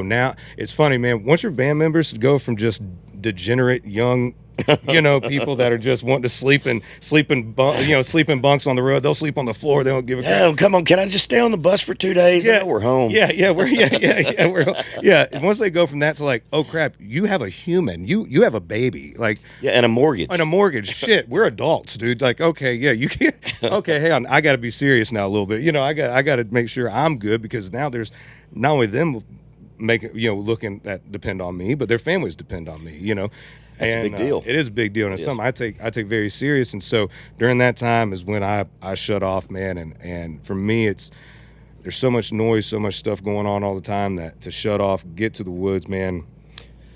S2: now it's funny, man. Once your band members go from just degenerate young, people that are just wanting to sleep in bunks on the road, they'll sleep on the floor. They don't give a crap.
S1: Oh, come on, can I just stay on the bus for 2 days?
S2: Yeah,
S1: I know we're home.
S2: Once they go from that to like, oh crap, you have a human, you have a baby, like
S1: and a mortgage.
S2: Shit, we're adults, dude. Like, okay, yeah, you can't. Okay, hang on, I got to be serious now a little bit. I got to make sure I'm good because now there's not only them making looking that depend on me, but their families depend on me.
S1: That's a big deal.
S2: It is a big deal, and it's something I take very serious. And so during that time is when I shut off, man. And for me, there's so much noise, so much stuff going on all the time that to shut off, get to the woods, man.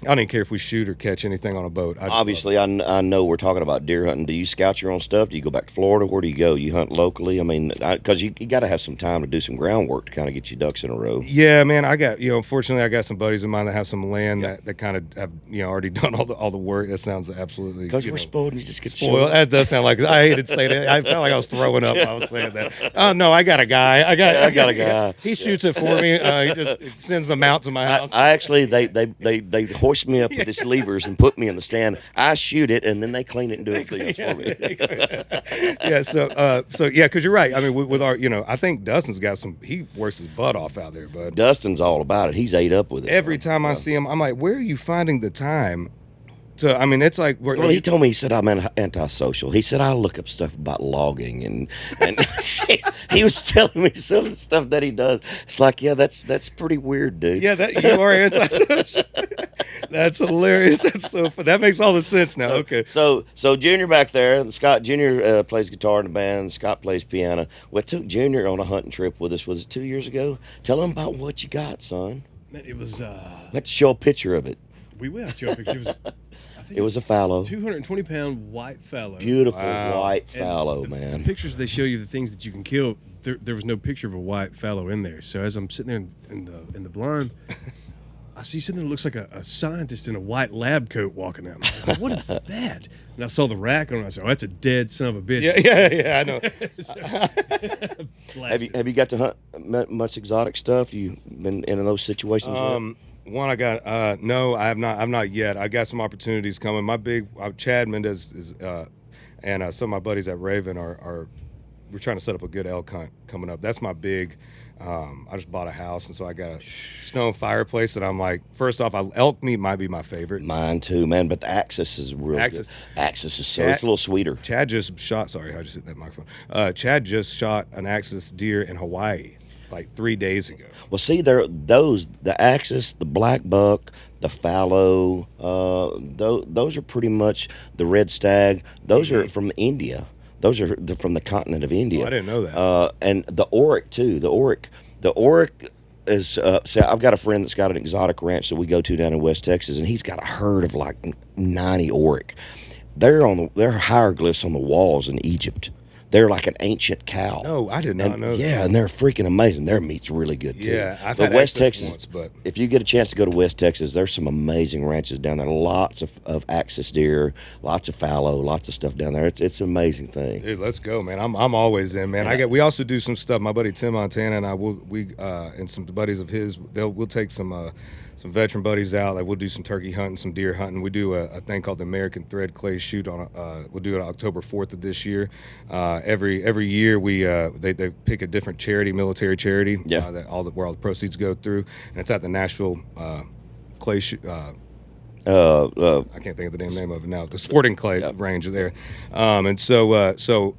S2: I don't even care if we shoot or catch anything on a boat.
S1: Obviously, I know we're talking about deer hunting. Do you scout your own stuff? Do you go back to Florida? Where do you go? You hunt locally? Because you got to have some time to do some groundwork to kind of get your ducks in a row.
S2: Yeah, man. I got fortunately, I got some buddies of mine that have some land that kind of have already done all the work. That sounds absolutely
S1: because we're spoiled and you just get
S2: spoiled. That does sound like I hated saying that. I felt like I was throwing up when I was saying that. Oh no, I got a guy. I got a guy. He shoots it for me. He just sends them out to my house.
S1: I actually they hoist me up with this levers and put me in the stand. I shoot it and then they clean it and do everything else for me.
S2: Yeah. So yeah, because you're right. I mean, with our, I think Dustin's got he works his butt off out there, bud.
S1: Dustin's all about it. He's ate up with it.
S2: Every time I see him, I'm like, where are you finding the time I mean, it's like
S1: well, he told me, he said I'm antisocial. He said I look up stuff about logging, and he was telling me some of the stuff that he does. It's like, yeah, that's pretty weird, dude.
S2: Yeah, that you are antisocial. That's hilarious. That's so fun. That makes all the sense now. Okay.
S1: So Junior back there, and Scott Junior plays guitar in the band. And Scott plays piano. We took Junior on a hunting trip with us. Was it 2 years ago? Tell him about what you got, son.
S3: It was.
S1: Let's show a picture of it.
S3: We will show a picture.
S1: It was a fallow.
S3: 220-pound white fallow.
S1: Beautiful white fallow, man.
S3: The pictures they show you, the things that you can kill. There was no picture of a white fallow in there. So as I'm sitting there in the blind, I see something that looks like a scientist in a white lab coat walking out. I'm like, what is that? And I saw the rack on it. I said, oh, that's a dead son of a bitch.
S2: Yeah, I
S1: know. Have you got to hunt much exotic stuff? You been in those situations yet?
S2: One I got, no, I have not. I'm not yet. I got some opportunities coming. My big Chad Mendez is, and some of my buddies at Raven are we're trying to set up a good elk hunt coming up. That's my big. I just bought a house, and so I got a stone fireplace. And I'm like, first off, elk meat might be my favorite.
S1: Mine too, man. But the Axis is real. Good. Axis is it's a little sweeter.
S2: Chad just shot. Sorry, I just hit that microphone. Chad just shot an Axis deer in Hawaii like 3 days ago.
S1: Well, see, the Axis, the black buck, the fallow, those are pretty much the red stag. Those are from India. Those are from the continent of India.
S2: Oh, I didn't know that.
S1: And the Oric too. The Oric is. See, I've got a friend that's got an exotic ranch that we go to down in West Texas, and he's got a herd of like 90 Oric. They're hieroglyphs on the walls in Egypt. They're like an ancient cow.
S2: No, I did not know that.
S1: Yeah, and they're freaking amazing. Their meat's really good, too.
S2: Yeah, I've had
S1: West Texas,
S2: once, but...
S1: if you get a chance to go to West Texas, there's some amazing ranches down there. Lots of Axis deer, lots of fallow, lots of stuff down there. It's an amazing thing.
S2: Dude, let's go, man. I'm always in, man.
S1: Yeah.
S2: We also do some stuff. My buddy Tim Montana and I and some buddies of his, we'll take some veteran buddies out. Like we'll do some turkey hunting, some deer hunting. We do a thing called the American Thread Clay Shoot on. We'll do it on October 4th of this year. Every year they pick a different charity, military charity.
S1: Yeah.
S2: Where all the proceeds go through, and it's at the Nashville Clay Shoot. I can't think of the damn name of it now. The sporting clay range there, and so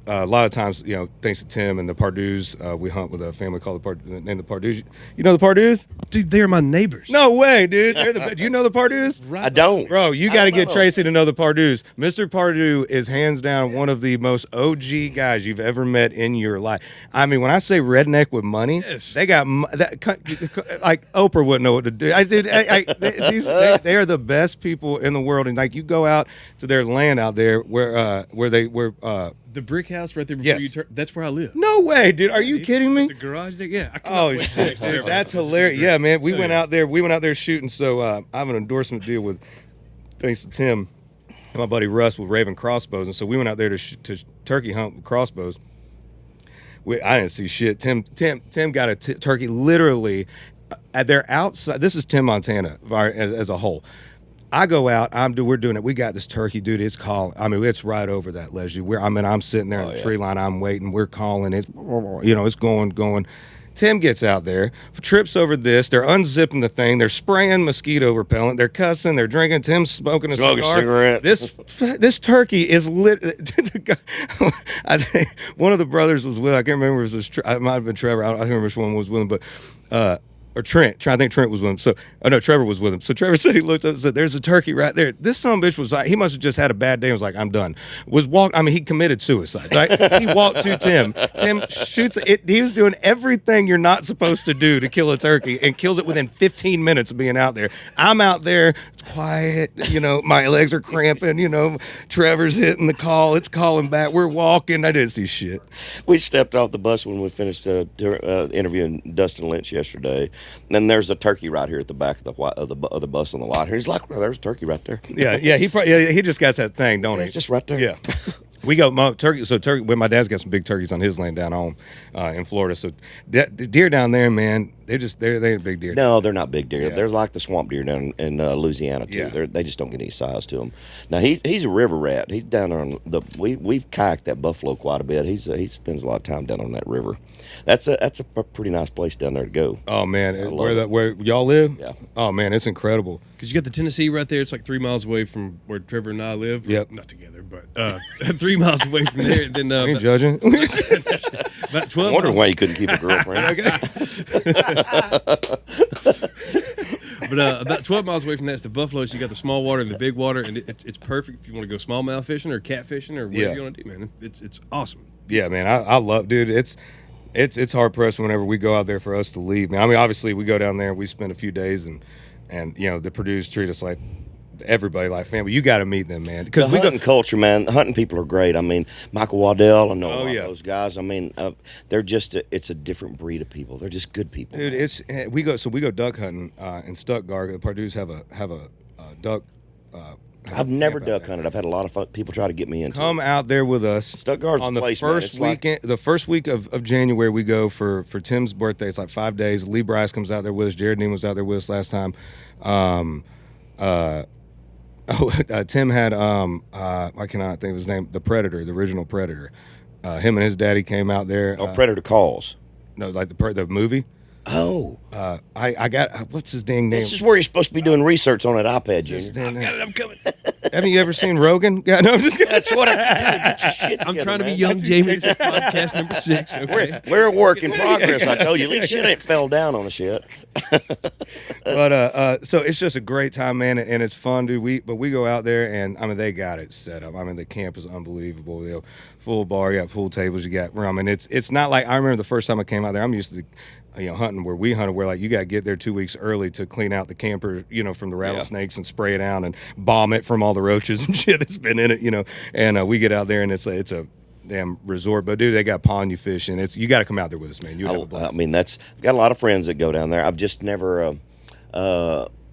S2: a lot of times, thanks to Tim and the Pardews, we hunt with a family called named the Pardews. You know the Pardews?
S3: Dude, they're my neighbors.
S2: No way, dude. Do you know the Pardews?
S3: Right.
S1: I don't,
S2: bro. You got to get Tracy to know the Pardews. Mr. Pardue is hands down one of the most OG guys you've ever met in your life. I mean, when I say redneck with money, they got that. Like Oprah wouldn't know what to do. They are the best people in the world, and like you go out to their land out there where
S3: the brick house right there before
S2: yes.
S3: you turn, that's where I live.
S2: No way, dude. Are you kidding me?
S3: The garage there, yeah.
S2: Oh shit, dude, that's hilarious. Yeah, man, we went out there shooting. So I have an endorsement deal with, thanks to Tim and my buddy Russ with Raven Crossbows, and so we went out there to turkey hunt with crossbows. I didn't see shit. Tim got a turkey literally at their outside. This is Tim Montana as a whole. I go out. We're doing it. We got this turkey, dude. It's calling. I mean, it's right over that ledge. I'm sitting there in the tree line. I'm waiting. We're calling. It's it's going. Tim gets out there, trips over this. They're unzipping the thing. They're spraying mosquito repellent. They're cussing. They're drinking. Tim's smoking a cigarette. This turkey is lit. I think one of the brothers was with. I can't remember if it might have been Trevor. I don't remember which one was with him, but. Or Trent. I think Trent was with him. So, Trevor was with him. So Trevor said he looked up and said, "There's a turkey right there." This son of a bitch was like, he must have just had a bad day. And was like, "I'm done." He committed suicide. Right? He walked to Tim. Tim shoots it. He was doing everything you're not supposed to do to kill a turkey, and kills it within 15 minutes of being out there. I'm out there, it's quiet. My legs are cramping. Trevor's hitting the call. It's calling back. We're walking. I didn't see shit.
S1: We stepped off the bus when we finished interviewing Dustin Lynch yesterday. And then there's a turkey right here at the back of the bus on the lot. He's like, well, there's a turkey right there.
S2: Yeah. He just got that thing, don't he?
S1: It's just right there.
S2: Yeah. We got turkey. So turkey. When my dad's got some big turkeys on his land down home in Florida. So deer down there, man. they ain't big deer.
S1: No, they're not big deer.
S2: Yeah.
S1: They're like the swamp deer down in Louisiana too.
S2: Yeah.
S1: They just don't get any size to them. Now he's a river rat. He's down there on we've kayaked that buffalo quite a bit. He spends a lot of time down on that river. That's a pretty nice place down there to go.
S2: Oh man, where y'all live?
S1: Yeah.
S2: Oh man, it's incredible.
S3: Because you got the Tennessee right there. It's like 3 miles away from where Trevor and I live.
S2: Yep.
S3: Not together, but 3 miles away from there. And then
S2: Ain't judging.
S3: about 12
S1: I wonder
S3: miles.
S1: why you couldn't keep a girlfriend.
S3: But about 12 miles away from that is the buffaloes. You got the small water and the big water, and it's perfect if you want to go smallmouth fishing or catfishing or whatever you want to do, man. It's awesome.
S2: Yeah, man, I love, dude. It's hard pressed whenever we go out there for us to leave, man. I mean, obviously we go down there and we spend a few days and the produce treat us like everybody, like family. You got to meet them, man.
S1: Because the hunting culture, man, the hunting people are great. I mean, Michael Waddell, I know
S2: Oh, yeah.
S1: those guys. I mean, they're just it's a different breed of people. They're just good people.
S2: Dude, we go duck hunting in Stuttgart. The Pardues have a duck.
S1: I've never duck hunted. I've had a lot of fun. People try to get me into
S2: Come
S1: it.
S2: out there with us.
S1: Stuttgart's
S2: on the
S1: place, man.
S2: first
S1: It's like-
S2: weekend. The first week of January, we go for Tim's birthday. It's like 5 days. Lee Bryce comes out there with us. Jared Dean was out there with us last time. Tim had I cannot think of his name. The Predator, the original Predator. Him and his daddy came out there.
S1: Oh, Predator Calls.
S2: No, like the movie.
S1: Oh.
S2: I got what's his dang name?
S1: This is where you're supposed to be doing research on that iPad,
S2: His
S1: Junior.
S2: dang name.
S3: I'm coming.
S2: Haven't you ever seen Rogan? Yeah, no, I'm just kidding.
S1: That's what I can do. Get your shit
S3: I'm
S1: together,
S3: trying to be
S1: man.
S3: young, Jamie. This is podcast number 6. Okay.
S1: We're a work in progress, I told you. At least shit ain't fell down on us yet.
S2: But so it's just a great time, man, and it's fun, dude. We go out there, and I mean they got it set up. I mean the camp is unbelievable. You know, full bar, you got pool tables, you got room. And it's not like I remember the first time I came out there. I'm used to hunting where we hunted, where like you got to get there 2 weeks early to clean out the camper, from the rattlesnakes and spray it down and bomb it from all the roaches and shit that's been in it, And we get out there and it's a damn resort. But dude, they got pond you fish, and you got to come out there with us, man. You have a blast.
S1: I mean, I've got a lot of friends that go down there. I've just never.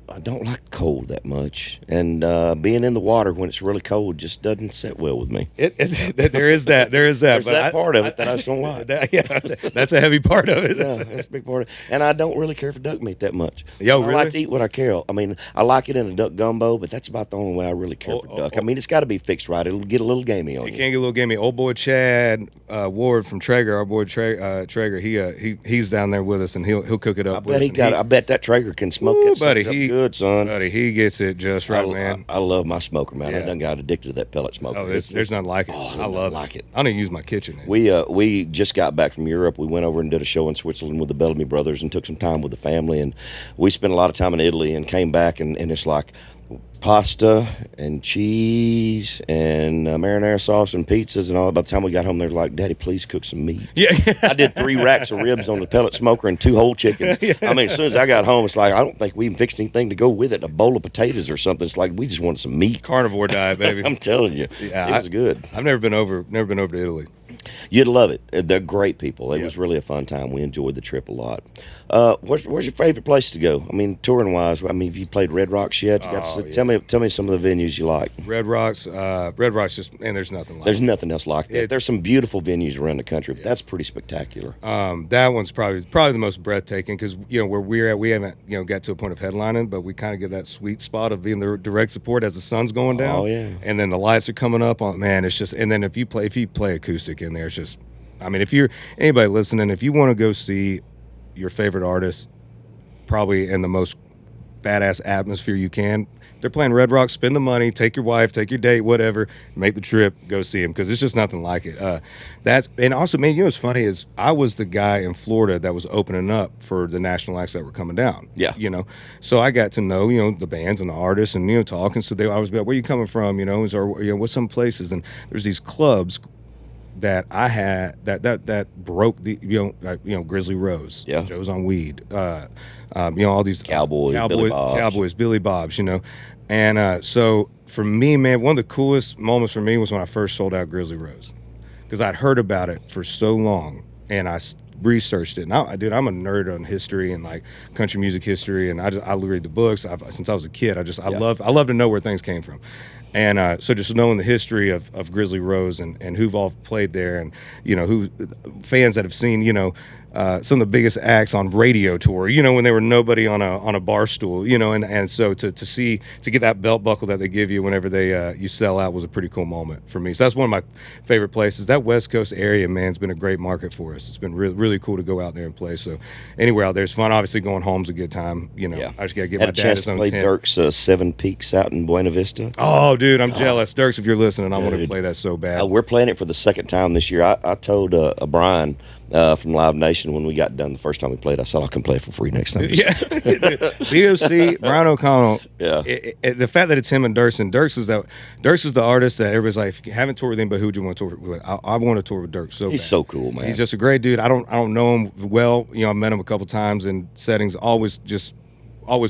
S1: I don't like cold that much, and being in the water when it's really cold just doesn't sit well with me.
S2: There is that.
S1: There's that part of it that I just don't like.
S2: That's a heavy part of it.
S1: Yeah, that's a big part of it. And I don't really care for duck meat that much.
S2: Yo,
S1: I
S2: really?
S1: like to eat what I care. I mean, I like it in a duck gumbo, but that's about the only way I really care for duck. I mean, it's got to be fixed right. It'll get a little gamey on
S2: You
S1: you.
S2: can't get a little gamey. Old boy Chad Ward from Traeger, our boy Traeger, he's down there with us, and he'll cook it up.
S1: I bet that Traeger can smoke that
S2: buddy,
S1: sucker up good, son.
S2: Buddy, he gets it just right, man.
S1: I love my smoker, man. I
S2: Yeah.
S1: done got addicted to that pellet smoker.
S2: Oh, there's nothing like it. I love
S1: like it.
S2: I don't even use my kitchen. Man.
S1: We just got back from Europe. We went over and did a show in Switzerland with the Bellamy brothers and took some time with the family. And we spent a lot of time in Italy and came back, and it's like pasta and cheese and marinara sauce and pizzas and all. By the time we got home, they were like, "Daddy, please cook some meat."
S2: Yeah.
S1: I did 3 racks of ribs on the pellet smoker and 2 whole chickens. Yeah. I mean, as soon as I got home, it's like, I don't think we even fixed anything to go with it. A bowl of potatoes or something. It's like we just wanted some meat.
S2: Carnivore diet, baby.
S1: I'm telling you,
S2: Yeah,
S1: it was good.
S2: I've never been over to Italy.
S1: You'd love it. They're great people. It was really a fun time. We enjoyed the trip a lot. Where's your favorite place to go? I mean, touring wise. I mean, have you played Red Rocks yet? Tell me some of the venues you like.
S2: Red Rocks just, and there's nothing like
S1: There's
S2: it.
S1: nothing else like that. There's some beautiful venues around the country. But that's pretty spectacular.
S2: That one's probably the most breathtaking because where we're at, we haven't got to a point of headlining, but we kind of get that sweet spot of being the direct support as the sun's going down.
S1: Oh yeah.
S2: And then the lights are coming up on. Man, it's just. And then if you play acoustic in there, it's just. I mean, if you're anybody listening, if you want to go see your favorite artist, probably in the most badass atmosphere you can. If they're playing Red Rocks, spend the money, take your wife, take your date, whatever, make the trip, go see them because it's just nothing like it. And also, man, what's funny is I was the guy in Florida that was opening up for the national acts that were coming down.
S1: Yeah.
S2: So I got to know the bands and the artists and talking. So they always be like, "Where you coming from?" What's some places? And there's these clubs that I had that broke the Grizzly Rose,
S1: Yeah.
S2: Joe's on Weed, all these Cowboys, Billy Bob's, and so for me, man, one of the coolest moments for me was when I first sold out Grizzly Rose because I'd heard about it for so long and I researched it. And I'm a nerd on history and like country music history, and I read the books. Since I was a kid, I love to know where things came from. And so just knowing the history of Grizzly Rose and who've all played there and, who fans that have seen, some of the biggest acts on radio tour, you know, when there were nobody on a bar stool, you know, and so to get that belt buckle that they give you whenever they you sell out was a pretty cool moment for me. So that's one of my favorite places. That West Coast area, man, has been a great market for us. It's been really cool to go out there and play. So anywhere out there is fun. Obviously going home's a good time, you know. I just got to get my dad his own tent.
S1: Had a chance to play Dierks' Seven Peaks out in Buena Vista.
S2: Oh, dude, I'm jealous. Dierks, if you're listening, I want to play that so bad.
S1: We're playing it for the second time this year. I told Brian from Live Nation when we got done the first time we played, I said I can play it for free next time.
S2: Yeah, BOC, Brian O'Connell.
S1: Yeah,
S2: the fact that it's him and Dierks, and Dierks is the artist that everybody's like, if you haven't toured with him, but who do you want to tour with? I want to tour with Dierks. So
S1: he's
S2: bad.
S1: So cool, man.
S2: He's just a great dude. I don't know him well. You know, I met him a couple times in settings. Always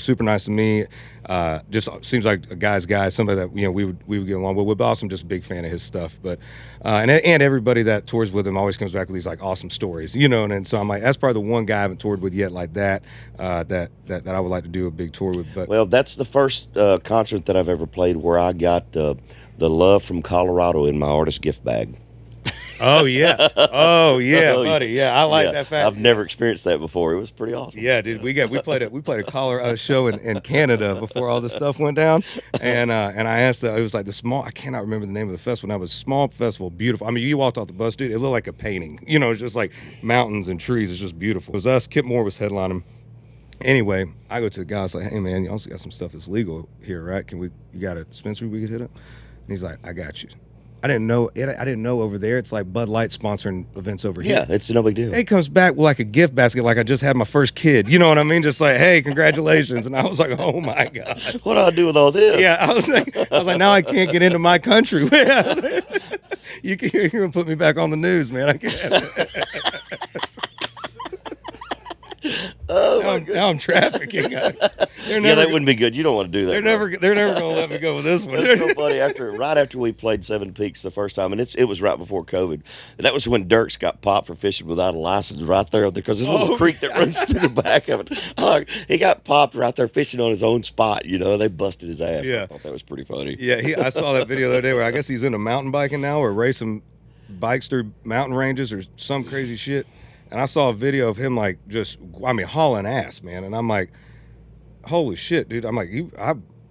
S2: super nice to me. Just seems like a guy's guy, somebody that, you know, we would get along with. But also, I'm just a big fan of his stuff. But and everybody that tours with him always comes back with these like awesome stories, you know. And so I'm like, that's probably the one guy I haven't toured with yet like that. That I would like to do a big tour with. But
S1: well, that's the first concert that I've ever played where I got the love from Colorado in my artist gift bag.
S2: Oh yeah, buddy. Yeah, I like that fact.
S1: I've never experienced that before. It was pretty awesome.
S2: Yeah, dude. We played a Colorado show in Canada before all this stuff went down, and I asked it was like the small. I cannot remember the name of the festival. Now it was small festival, beautiful. I mean, you walked off the bus, dude. It looked like a painting. You know, it's just like mountains and trees. It's just beautiful. It was us. Kip Moore was headlining. Anyway, I go to the guy. I was like, hey man, you also got some stuff that's legal here, right? You got a dispensary we could hit up? And he's like, I got you. I didn't know over there. It's like Bud Light sponsoring events over here.
S1: Yeah, it's no big deal.
S2: He comes back with like a gift basket, like I just had my first kid. You know what I mean? Just like, hey, congratulations. And I was like, oh my God.
S1: What do I do with all this?
S2: Yeah, I was like, now I can't get into my country. You're gonna put me back on the news, man. I can't. Now I'm trafficking.
S1: That wouldn't be good. You don't want to do that.
S2: They're never gonna let me go with this one.
S1: It's so funny. Right after we played Seven Peaks the first time, and it was right before COVID. That was when Dierks got popped for fishing without a license right there because there's a little creek that runs through the back of it. He got popped right there fishing on his own spot. You know, they busted his ass.
S2: Yeah,
S1: I thought that was pretty funny.
S2: Yeah, I saw that video the other day where I guess he's into mountain biking now or racing bikes through mountain ranges or some crazy shit. And I saw a video of him like hauling ass, man. And I'm like, holy shit, dude. I'm like,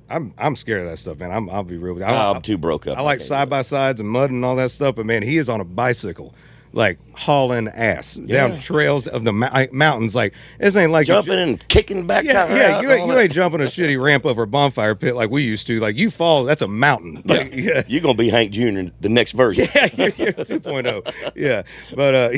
S2: I'm scared of that stuff, man. I'll be real with you.
S1: I'm too broke up.
S2: I like side by sides and mud and all that stuff, but man, he is on a bicycle, like hauling ass down trails of the mountains. Like this ain't like
S1: jumping and kicking back.
S2: Yeah, you ain't jumping a shitty ramp over a bonfire pit like we used to. Like you fall, that's a mountain. Like,
S1: you're gonna be Hank Jr. in the next version.
S2: Yeah, 2.0. Yeah, but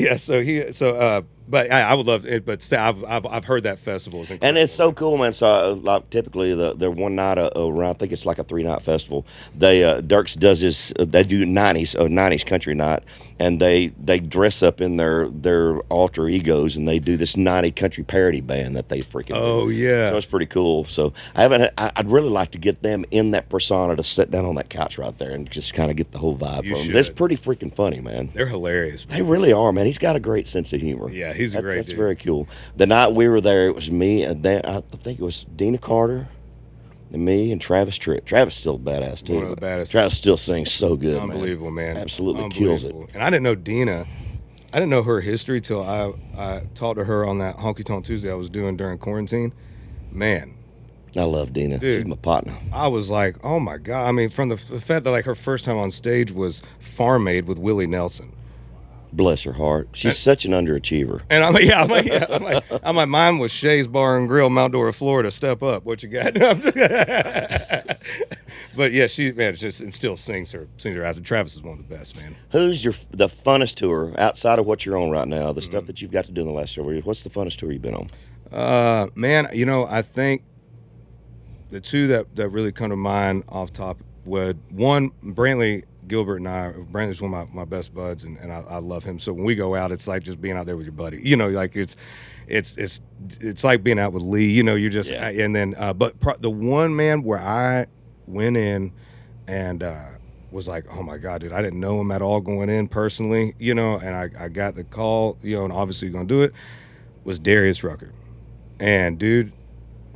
S2: but I would love it. But I've heard that festival is incredible.
S1: And it's so cool, man. So like typically the one night around, I think it's like a 3-night festival. Dierks does this. They do 90s country night, and they dress up in their alter egos, and they do this 90 country parody band that they freaking.
S2: Oh
S1: do.
S2: yeah.
S1: So it's pretty cool. So I'd really like to get them in that persona to sit down on that couch right there and just kind of get the whole vibe from them. It's pretty freaking funny, man.
S2: They're hilarious. Man.
S1: They really are, man. He's got a great sense of humor.
S2: Yeah. He's a great dude.
S1: That's very cool. The night we were there, it was me, and then I think it was Dina Carter, and me, and Travis Tritt. Travis is still a badass, too.
S2: One of the baddest.
S1: Travis still sings so good,
S2: Unbelievable, man.
S1: Absolutely kills it.
S2: And I didn't know Dina. I didn't know her history till I talked to her on that Honky Tonk Tuesday I was doing during quarantine. Man.
S1: I love Dina.
S2: Dude,
S1: she's my partner.
S2: I was like, oh, my God. I mean, from the fact that, like, her first time on stage was Farm Aid with Willie Nelson.
S1: Bless her heart. She's such an underachiever.
S2: And I'm like, mine was Shay's Bar and Grill, Mount Dora, Florida. Step up. What you got? But yeah, she still sings her ass. And Travis is one of the best, man.
S1: Who's the funnest tour outside of what you're on right now? The stuff that you've got to do in the last several years. What's the funnest tour you've been on?
S2: Man, you know, I think the two that really come to mind off top would one Brantley Gilbert and Brantley's one of my best buds, and I love him. So when we go out, it's like just being out there with your buddy. You know, like it's like being out with Lee. You know, you're just and then the one man where I went in and was like, oh my God, dude, I didn't know him at all going in personally. You know, and I got the call. You know, and obviously you're gonna do it. Was Darius Rucker, and dude,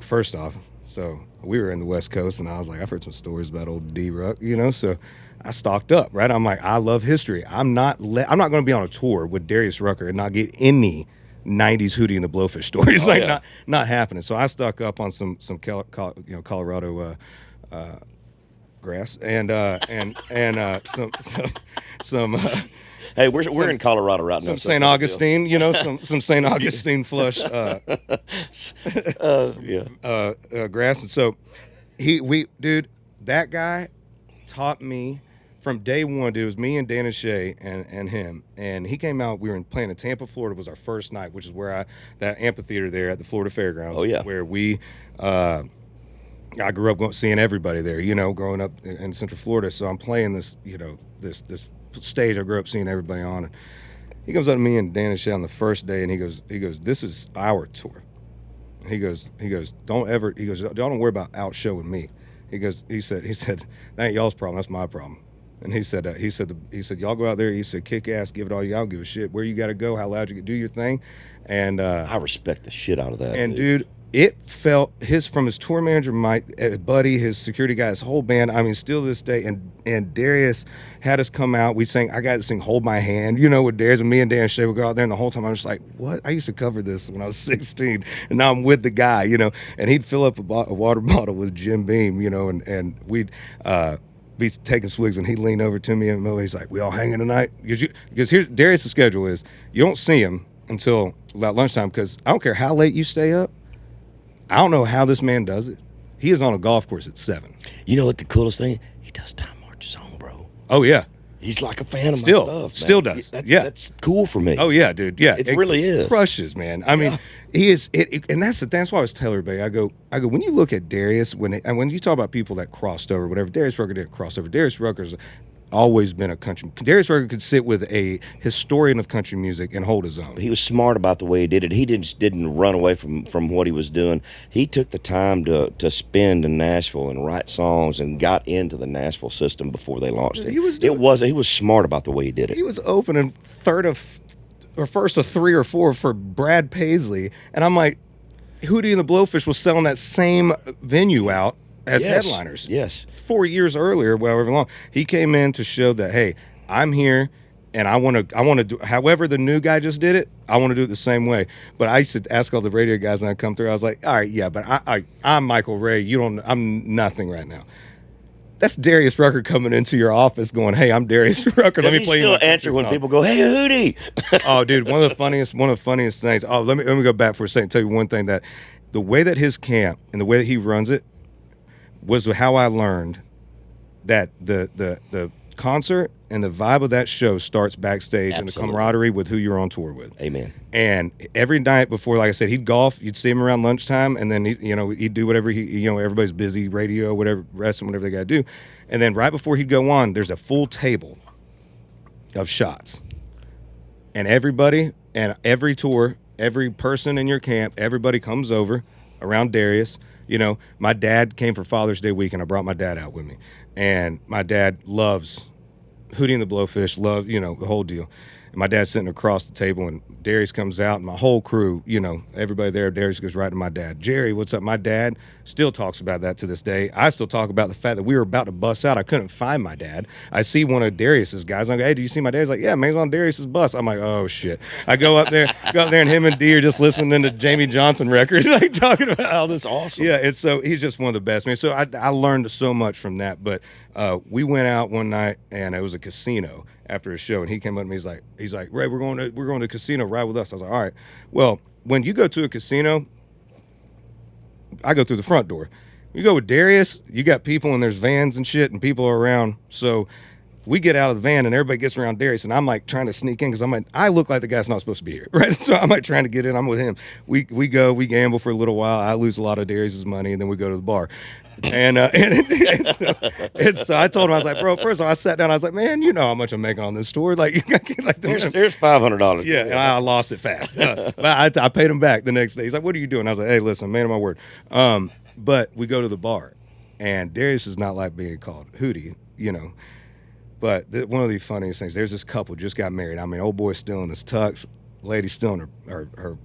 S2: first off, so we were in the West Coast, and I was like, I've heard some stories about old D-Ruck. You know, so. I stocked up, right? I'm like, I love history. I'm not going to be on a tour with Darius Rucker and not get any '90s Hootie and the Blowfish stories, not happening. So I stock up on some Colorado grass and some.
S1: Hey, we're in Colorado right now.
S2: Some St. Augustine, some St. Augustine flush grass. And so dude, that guy taught me from day one, dude. It was me and Dan and Shay and him. And he came out, we were playing in Tampa, Florida, was our first night, which is where that amphitheater there at the Florida Fairgrounds.
S1: Oh, yeah.
S2: Where I grew up seeing everybody there, growing up in Central Florida. So I'm playing this, this stage I grew up seeing everybody on. And he comes up to me and Dan and Shay on the first day, and he goes, this is our tour. He goes, don't worry about outshowing me. He said, that ain't y'all's problem, that's my problem. And he said, y'all go out there. He said, kick ass, give it all you got. I don't give a shit where you got to go, how loud you can do your thing. And
S1: I respect the shit out of that.
S2: And dude, it felt from his tour manager, Mike, Buddy, his security guy, his whole band. I mean, still to this day. And Darius had us come out. I got to sing "Hold My Hand," with Darius, and me and Dan Shay would go out there. And the whole time I was just like, what? I used to cover this when I was 16, and now I'm with the guy, And he'd fill up a water bottle with Jim Beam, and we'd. Be taking swigs, and he'd lean over to me and he's like, we all hanging tonight? Because here's Darius' schedule is, you don't see him until about lunchtime, because I don't care how late you stay up. I don't know how this man does it. He is on a golf course at 7.
S1: You know what the coolest thing? He does time marches on, bro.
S2: Oh, yeah.
S1: He's like a fan of my stuff.
S2: Still does.
S1: That's cool for me.
S2: Oh, yeah, dude. Yeah.
S1: It really is.
S2: Crushes, man. I mean, he is, and that's why I was telling everybody, I go, when you look at Darius, when you talk about people that crossed over, whatever, Darius Rucker didn't cross over. Darius Rucker's always been a country. Darius Rucker could sit with a historian of country music and hold his own.
S1: He was smart about the way he did it. He didn't run away from what he was doing. He took the time to spend in Nashville and write songs and got into the Nashville system before they launched it. He was smart about the way he did it.
S2: He was opening first of 3 or 4 for Brad Paisley, and I'm like, Hootie and the Blowfish was selling that same venue out as headliners.
S1: Yes.
S2: 4 years earlier, however long, he came in to show that, hey, I'm here, and I want to do, however the new guy just did it, I want to do it the same way. But I used to ask all the radio guys when I come through, I was like, all right, yeah, but I'm Michael Ray. I'm nothing right now. That's Darius Rucker coming into your office going, hey, I'm Darius Rucker. Let me play you.
S1: Still answer when people go, hey, Hootie.
S2: Oh, dude, one of the funniest things. Oh, let me go back for a second and tell you one thing, that the way that his camp and the way that he runs it was how I learned that the concert and the vibe of that show starts backstage. Absolutely. And the camaraderie with who you're on tour with.
S1: Amen.
S2: And every night before, like I said, he'd golf. You'd see him around lunchtime, and then he'd do whatever everybody's busy, radio, whatever, wrestling, whatever they got to do. And then right before he'd go on, there's a full table of shots, and everybody and every tour, every person in your camp, everybody comes over around Darius. My dad came for Father's Day week, and I brought my dad out with me. And my dad loves Hootie and the Blowfish, the whole deal. And my dad's sitting across the table, and Darius comes out, and my whole crew, everybody there, Darius goes right to my dad. Jerry, what's up? My dad still talks about that to this day. I still talk about the fact that we were about to bus out. I couldn't find my dad. I see one of Darius's guys. I'm like, hey, do you see my dad? He's like, yeah, man, he's on Darius's bus. I'm like, oh, shit. I go up there, and him and D are just listening to Jamie Johnson records, like talking about all this.
S1: Awesome.
S2: Yeah, he's just one of the best, man. So I learned so much from that. But we went out one night, and it was a casino after a show, and he came up to me. He's like, Ray, we're going to a casino. Ride with us. I was like, all right. Well, when you go to a casino, I go through the front door. You go with Darius, you got people, and there's vans and shit, and people are around. So we get out of the van, and everybody gets around Darius, and I'm like trying to sneak in because I'm like, I look like the guy's not supposed to be here, right? So I'm like trying to get in. I'm with him. We gamble for a little while. I lose a lot of Darius's money, and then we go to the bar. And so I told him, I was like, bro, first of all, I sat down, I was like, man, you know how much I'm making on this tour. Like,
S1: there's $500.
S2: Yeah, and I lost it fast. But I paid him back the next day. He's like, what are you doing? I was like, hey, listen, man of my word. But we go to the bar, and Darius is not like being called Hootie, But one of the funniest things, there's this couple just got married. I mean, old boy's still in his tux, lady's still in her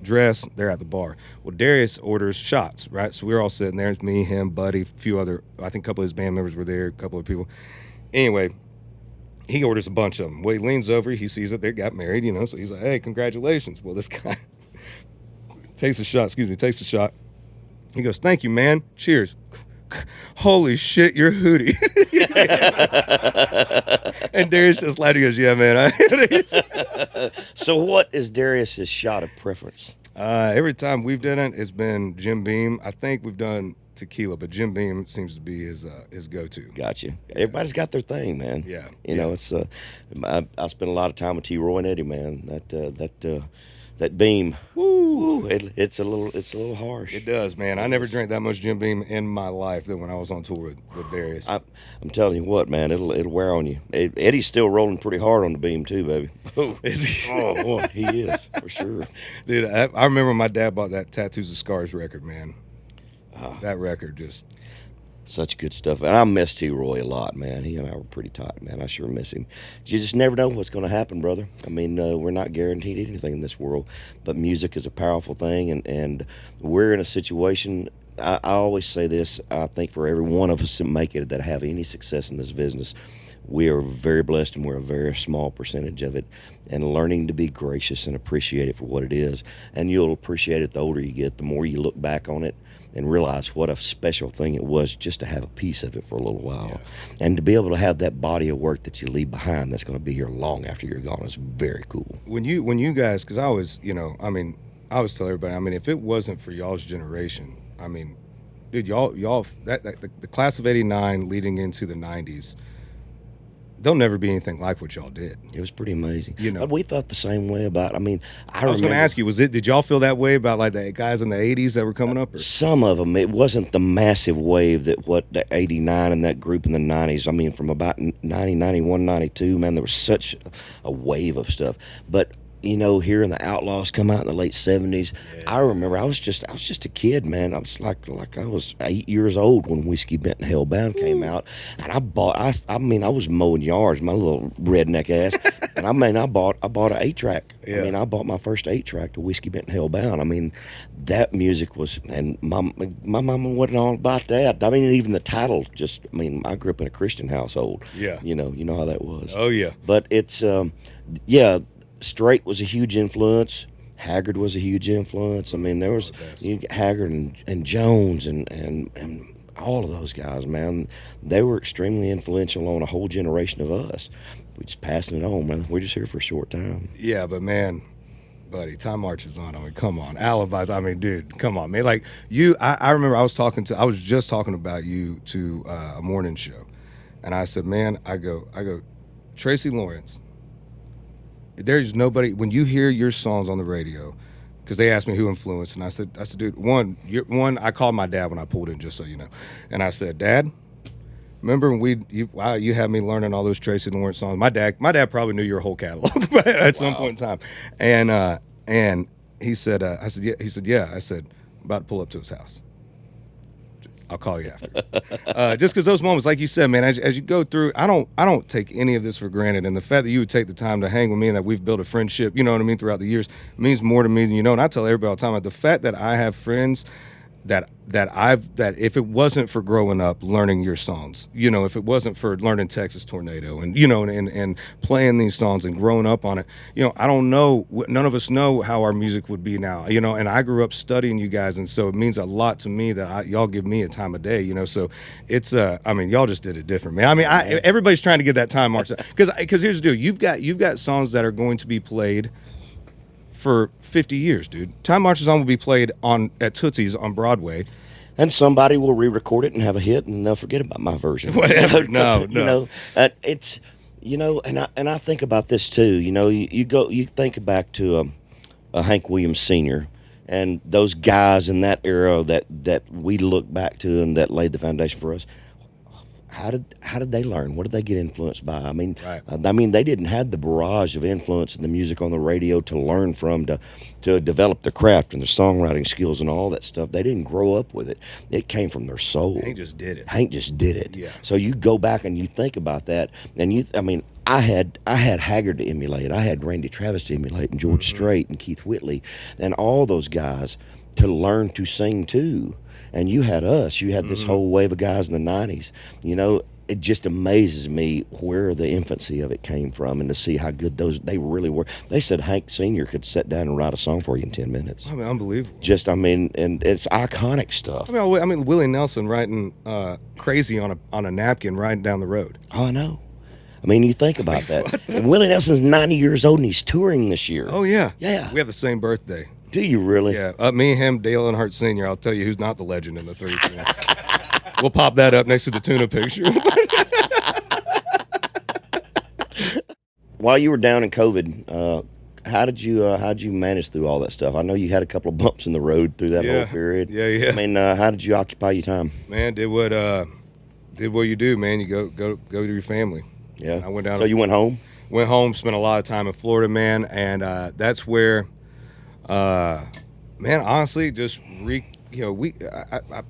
S2: dress. They're at the bar. Well, Darius orders shots, right? So we're all sitting there. It's me, him, Buddy, a few other, I think a couple of his band members were there, a couple of people. Anyway, he orders a bunch of them. Well, he leans over, he sees that they got married, you know, so he's like, hey, congratulations. Well, this guy takes a shot. He goes, thank you, man. Cheers. Holy shit, you're Hootie. And Darius just laughed. He goes, yeah, man.
S1: So what is Darius's shot of preference?
S2: Every time we've done it, it's been Jim Beam. I think we've done tequila, but Jim Beam seems to be his go-to.
S1: Gotcha. Everybody's got their thing, man.
S2: Yeah.
S1: You know, it's I spent a lot of time with T. Roy and Eddie, man. That Beam, woo, it's a little harsh.
S2: It does, man. I never drank that much Jim Beam in my life than when I was on tour with Darius.
S1: I'm telling you what, man, it'll wear on you. Eddie's still rolling pretty hard on the Beam too, baby.
S2: Is he?
S1: Oh boy, he is for sure.
S2: Dude, I remember my dad bought that Tattoos of Scars record, man. That record just...
S1: Such good stuff. And I miss T. Roy a lot, man. He and I were pretty tight, man. I sure miss him. You just never know what's going to happen, brother. I mean, we're not guaranteed anything in this world, but music is a powerful thing, and we're in a situation... I always say this, I think for every one of us that make it, that have any success in this business, we are very blessed, and we're a very small percentage of it, and learning to be gracious and appreciate it for what it is. And you'll appreciate it the older you get, the more you look back on it and realize what a special thing it was just to have a piece of it for a little while. Yeah. And to be able to have that body of work that you leave behind that's going to be here long after you're gone is very cool.
S2: When you guys, because I always, I always tell everybody, if it wasn't for y'all's generation, dude, y'all the class of '89 leading into the '90s, there'll never be anything like what y'all did.
S1: It was pretty amazing. But we thought the same way about. I
S2: was going to ask you, did y'all feel that way about like the guys in the '80s that were coming up? Or?
S1: Some of them, it wasn't the massive wave that what the '89 and that group in the '90s. From about 90, 91, 92, man, there was such a wave of stuff. But hearing the Outlaws come out in the late '70s, yeah. I remember I was just a kid, man. I was like I was 8 years old when Whiskey Bent and Hellbound came out, and I was mowing yards, my little redneck ass, and I bought an 8-track.
S2: Yeah.
S1: I bought my first 8-track to Whiskey Bent and Hellbound. That music was, and my mama wasn't all about that. Even the title, I grew up in a Christian household.
S2: Yeah.
S1: You know how that was.
S2: Oh yeah.
S1: But it's Strait was a huge influence. Haggard was a huge influence. There was Haggard and Jones and all of those guys, man. They were extremely influential on a whole generation of us. We're just passing it on, man. We're just here for a short time.
S2: Yeah, but man, buddy, time marches on. Come on. Alibis, dude, come on, man. Like you, I remember I was just talking about you to a morning show, and I said, man, I go, Tracy Lawrence. There's nobody, when you hear your songs on the radio, because they asked me who influenced, and I said, dude, one, I called my dad when I pulled in, just so you know, and I said, Dad, remember when you had me learning all those Tracy Lawrence songs? My dad probably knew your whole catalog at some point in time, and he said, I said, yeah, I said, I'm about to pull up to his house. I'll call you after. Just because those moments, like you said, man, as you go through, I don't take any of this for granted. And the fact that you would take the time to hang with me and that we've built a friendship, throughout the years, means more to me than you know. And I tell everybody all the time, like, the fact that I have friends that if it wasn't for growing up learning your songs, if it wasn't for learning Texas Tornado and and playing these songs and growing up on it, I don't know, none of us know how our music would be now, and I grew up studying you guys, and so it means a lot to me that y'all give me a time of day, so it's y'all just did it different, man. Everybody's trying to get that time mark, because here's the deal, you've got songs that are going to be played for 50 years, dude. Time Marches On will be played at Tootsie's on Broadway.
S1: And somebody will re-record it and have a hit, and they'll forget about my version.
S2: Whatever. No.
S1: It's and I think about this too. You think back to a Hank Williams Sr. and those guys in that era that we look back to and that laid the foundation for us. How did they learn? What did they get influenced by?
S2: Right.
S1: They didn't have the barrage of influence in the music on the radio to learn from, to develop their craft and their songwriting skills and all that stuff. They didn't grow up with it. It came from their soul.
S2: Hank just did it.
S1: Yeah. So you go back and you think about that, and I had Haggard to emulate. I had Randy Travis to emulate, and George Strait and Keith Whitley, and all those guys to learn to sing too. And you had us. You had this whole wave of guys in the '90s. it just amazes me where the infancy of it came from, and to see how good they really were. They said Hank Sr. could sit down and write a song for you in 10 minutes.
S2: I mean, unbelievable.
S1: And it's iconic stuff.
S2: I mean, Willie Nelson writing "Crazy" on a napkin riding down the road.
S1: Oh, I know. I mean, you think about that. And Willie Nelson's 90 years old, and he's touring this year.
S2: Oh, yeah.
S1: Yeah.
S2: We have the same birthday.
S1: Do you really?
S2: Yeah. Me, him, Dale Earnhardt Sr. I'll tell you who's not the legend in the 30th. We'll pop that up next to the Tuna picture.
S1: While you were down in COVID, how did you manage through all that stuff? I know you had a couple of bumps in the road through that whole period.
S2: Yeah.
S1: I mean, how did you occupy your time?
S2: Man, did what you do, man. You go to your family.
S1: Yeah.
S2: I went down.
S1: So you went home?
S2: Went home, spent a lot of time in Florida, man, and that's where, man, honestly, just the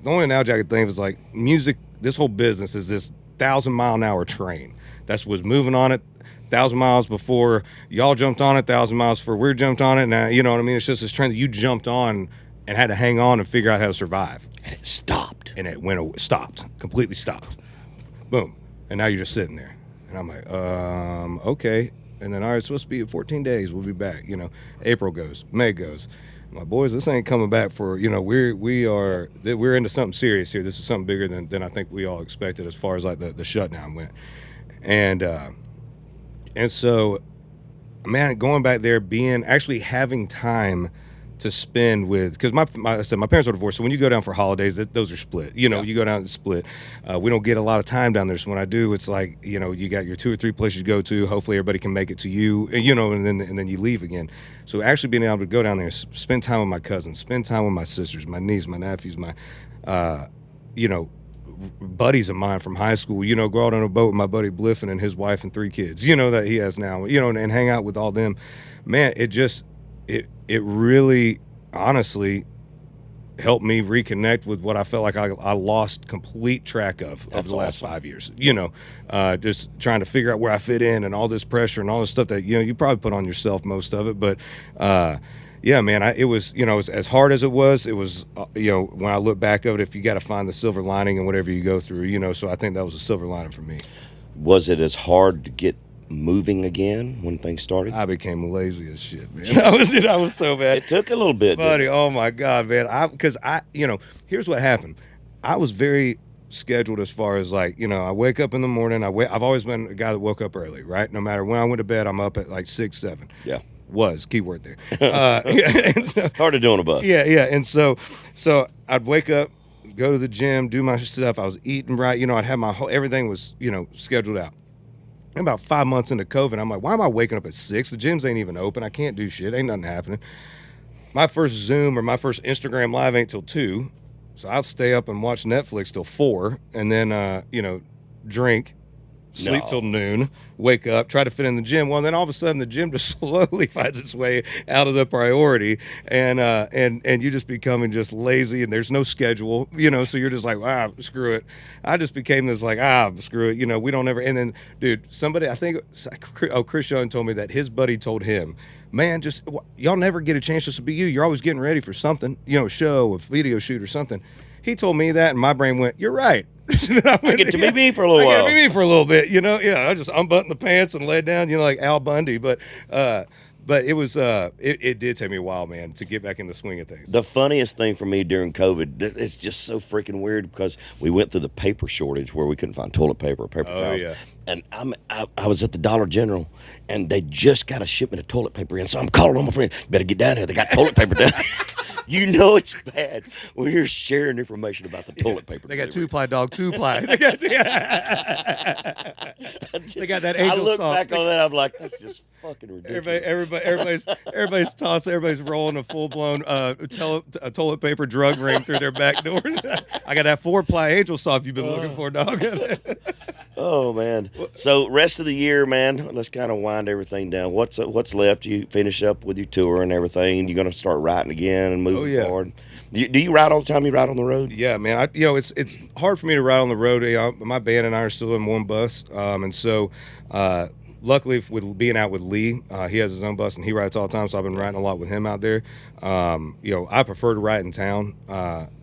S2: only analogy I could think of is like music. This whole business is this 1,000-mile-an-hour train. That's what's moving on it. 1,000 miles before y'all jumped on it, 1,000 miles before we jumped on it. Now, you know what I mean? It's just this train that you jumped on and had to hang on and figure out how to survive.
S1: And it stopped.
S2: And it completely stopped. Boom. And now you're just sitting there. And I'm like, okay. And then, all right, it's supposed to be 14 days. We'll be back. You know, April goes, May goes. My boys, this ain't coming back for, you know, we're into something serious here. This is something bigger than I think we all expected as far as like the shutdown went. And so, man, going back there, actually having time to spend with, because my parents were divorced, so when you go down for holidays, those are split. You know, you go down and split. We don't get a lot of time down there, so when I do, it's like, you know, you got your 2 or 3 places you go to. Hopefully, everybody can make it to you, you know, and then you leave again. So actually being able to go down there, spend time with my cousins, spend time with my sisters, my niece, my nephews, my, you know, buddies of mine from high school, you know, go out on a boat with my buddy Bluefin and his wife and 3 kids, you know, that he has now, you know, and hang out with all them. Man, it really honestly helped me reconnect with what I felt like I lost complete track of the last 5 years, you know, just trying to figure out where I fit in and all this pressure and all this stuff that, you know, you probably put on yourself, most of it, but yeah, man, it was, you know, as hard as it was, you know, when I look back of it, if you got to find the silver lining in whatever you go through, you know, so I think that was a silver lining for me.
S1: Was it as hard to get moving again when things started?
S2: I became lazy as shit, man. I was so bad.
S1: It took a little bit,
S2: buddy. Oh my God, man. Because you know, here's what happened. I was very scheduled as far as like, you know, I wake up in the morning. I've always been a guy that woke up early, right? No matter when I went to bed, I'm up at like 6, 7.
S1: Yeah.
S2: Keyword there. And so,
S1: hard to do on a bus.
S2: Yeah. And so I'd wake up, go to the gym, do my stuff. I was eating right. You know, I'd have everything was, you know, scheduled out. And about 5 months into COVID, I'm like, why am I waking up at 6? The gyms ain't even open. I can't do shit. Ain't nothing happening. My first Zoom or my first Instagram Live ain't till 2. So I'll stay up and watch Netflix till 4 and then, you know, drink. Sleep till noon, wake up, try to fit in the gym. Well, then all of a sudden the gym just slowly finds its way out of the priority, and you just becoming just lazy, and there's no schedule, you know. So you're just like, screw it. I just became this like, screw it, you know. We don't ever. And then, dude, somebody, I think, Chris Young told me that his buddy told him, man, just y'all never get a chance just to be you. You're always getting ready for something, you know, a show, a video shoot, or something. He told me that, and my brain went, you're right.
S1: I get to be me for a little while.
S2: I get to be me for a little bit, you know. Yeah, I just unbuttoned the pants and laid down, you know, like Al Bundy. But it was it did take me a while, man, to get back in the swing of things.
S1: The funniest thing for me during COVID, it's just so freaking weird because we went through the paper shortage where we couldn't find toilet paper or paper towels.
S2: Yeah.
S1: And I was at the Dollar General, and they just got a shipment of toilet paper in. So I'm calling on my friend, better get down here. They got toilet paper down here. You know it's bad when you're sharing information about the toilet paper.
S2: They got 2-ply, dog, 2-ply. They got that angel
S1: I look
S2: salt.
S1: back on that, I'm like, that's just fucking ridiculous.
S2: Everybody's tossing. Everybody's rolling a full-blown toilet paper drug ring through their back doors. I got that 4-ply angel saw if you've been looking for, dog.
S1: Oh man! So rest of the year, man. Let's kind of wind everything down. What's left? You finish up with your tour and everything. You're gonna start writing again and moving forward. Do you write all the time? You ride on the road?
S2: Yeah, man. It's hard for me to ride on the road. You know, my band and I are still in one bus, and so. Luckily, with being out with Lee, he has his own bus and he rides all the time, so I've been riding a lot with him out there. You know, I prefer to ride in town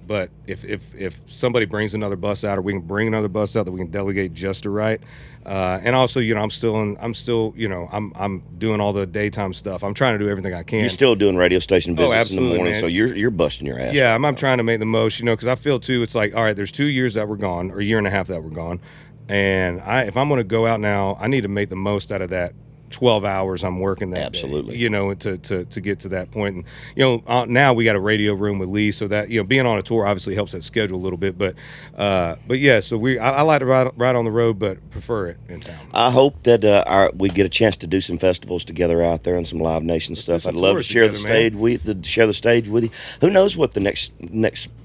S2: But if somebody brings another bus out, or we can bring another bus out that we can delegate just to write, and also, I'm still, I'm doing all the daytime stuff. I'm trying to do everything I can.
S1: You're still doing radio station visits in the morning,
S2: man.
S1: so you're busting your ass.
S2: Yeah, I'm trying to make the most, because I feel too. It's like, all right, there's 2 years that we're gone, or a year and a half that we're gone, and if I'm going to go out now, I need to make the most out of that 12 hours I'm working that
S1: Absolutely.
S2: day, to get to that point. And, now we got a radio room with Lee, so that, being on a tour obviously helps that schedule a little bit. But yeah, so I like to ride on the road, but prefer it in town.
S1: I hope that we get a chance to do some festivals together out there and some Live Nation stuff. I'd love to share the stage with you. Who knows what the next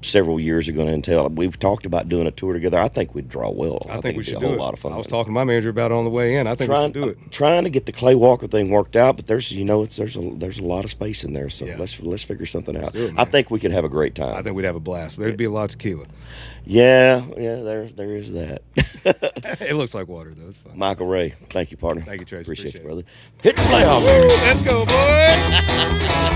S1: several years are going to entail? We've talked about doing a tour together. I think we'd draw well.
S2: I think we should
S1: do it.
S2: A lot of fun. I was talking to my manager about it on the way in. I think we should do it.
S1: Trying to get the Clay Walker thing worked out, but there's a lot of space in there, so let's figure something out.
S2: Do it,
S1: I think we could have a great time.
S2: I think we'd have a blast. There'd be a lot of tequila.
S1: Yeah, there is that.
S2: It looks like water though. It's fine.
S1: Michael Ray, thank you, partner.
S2: Thank you, Tracy.
S1: Appreciate you, brother. Hit the playoff.
S2: Let's go, boys.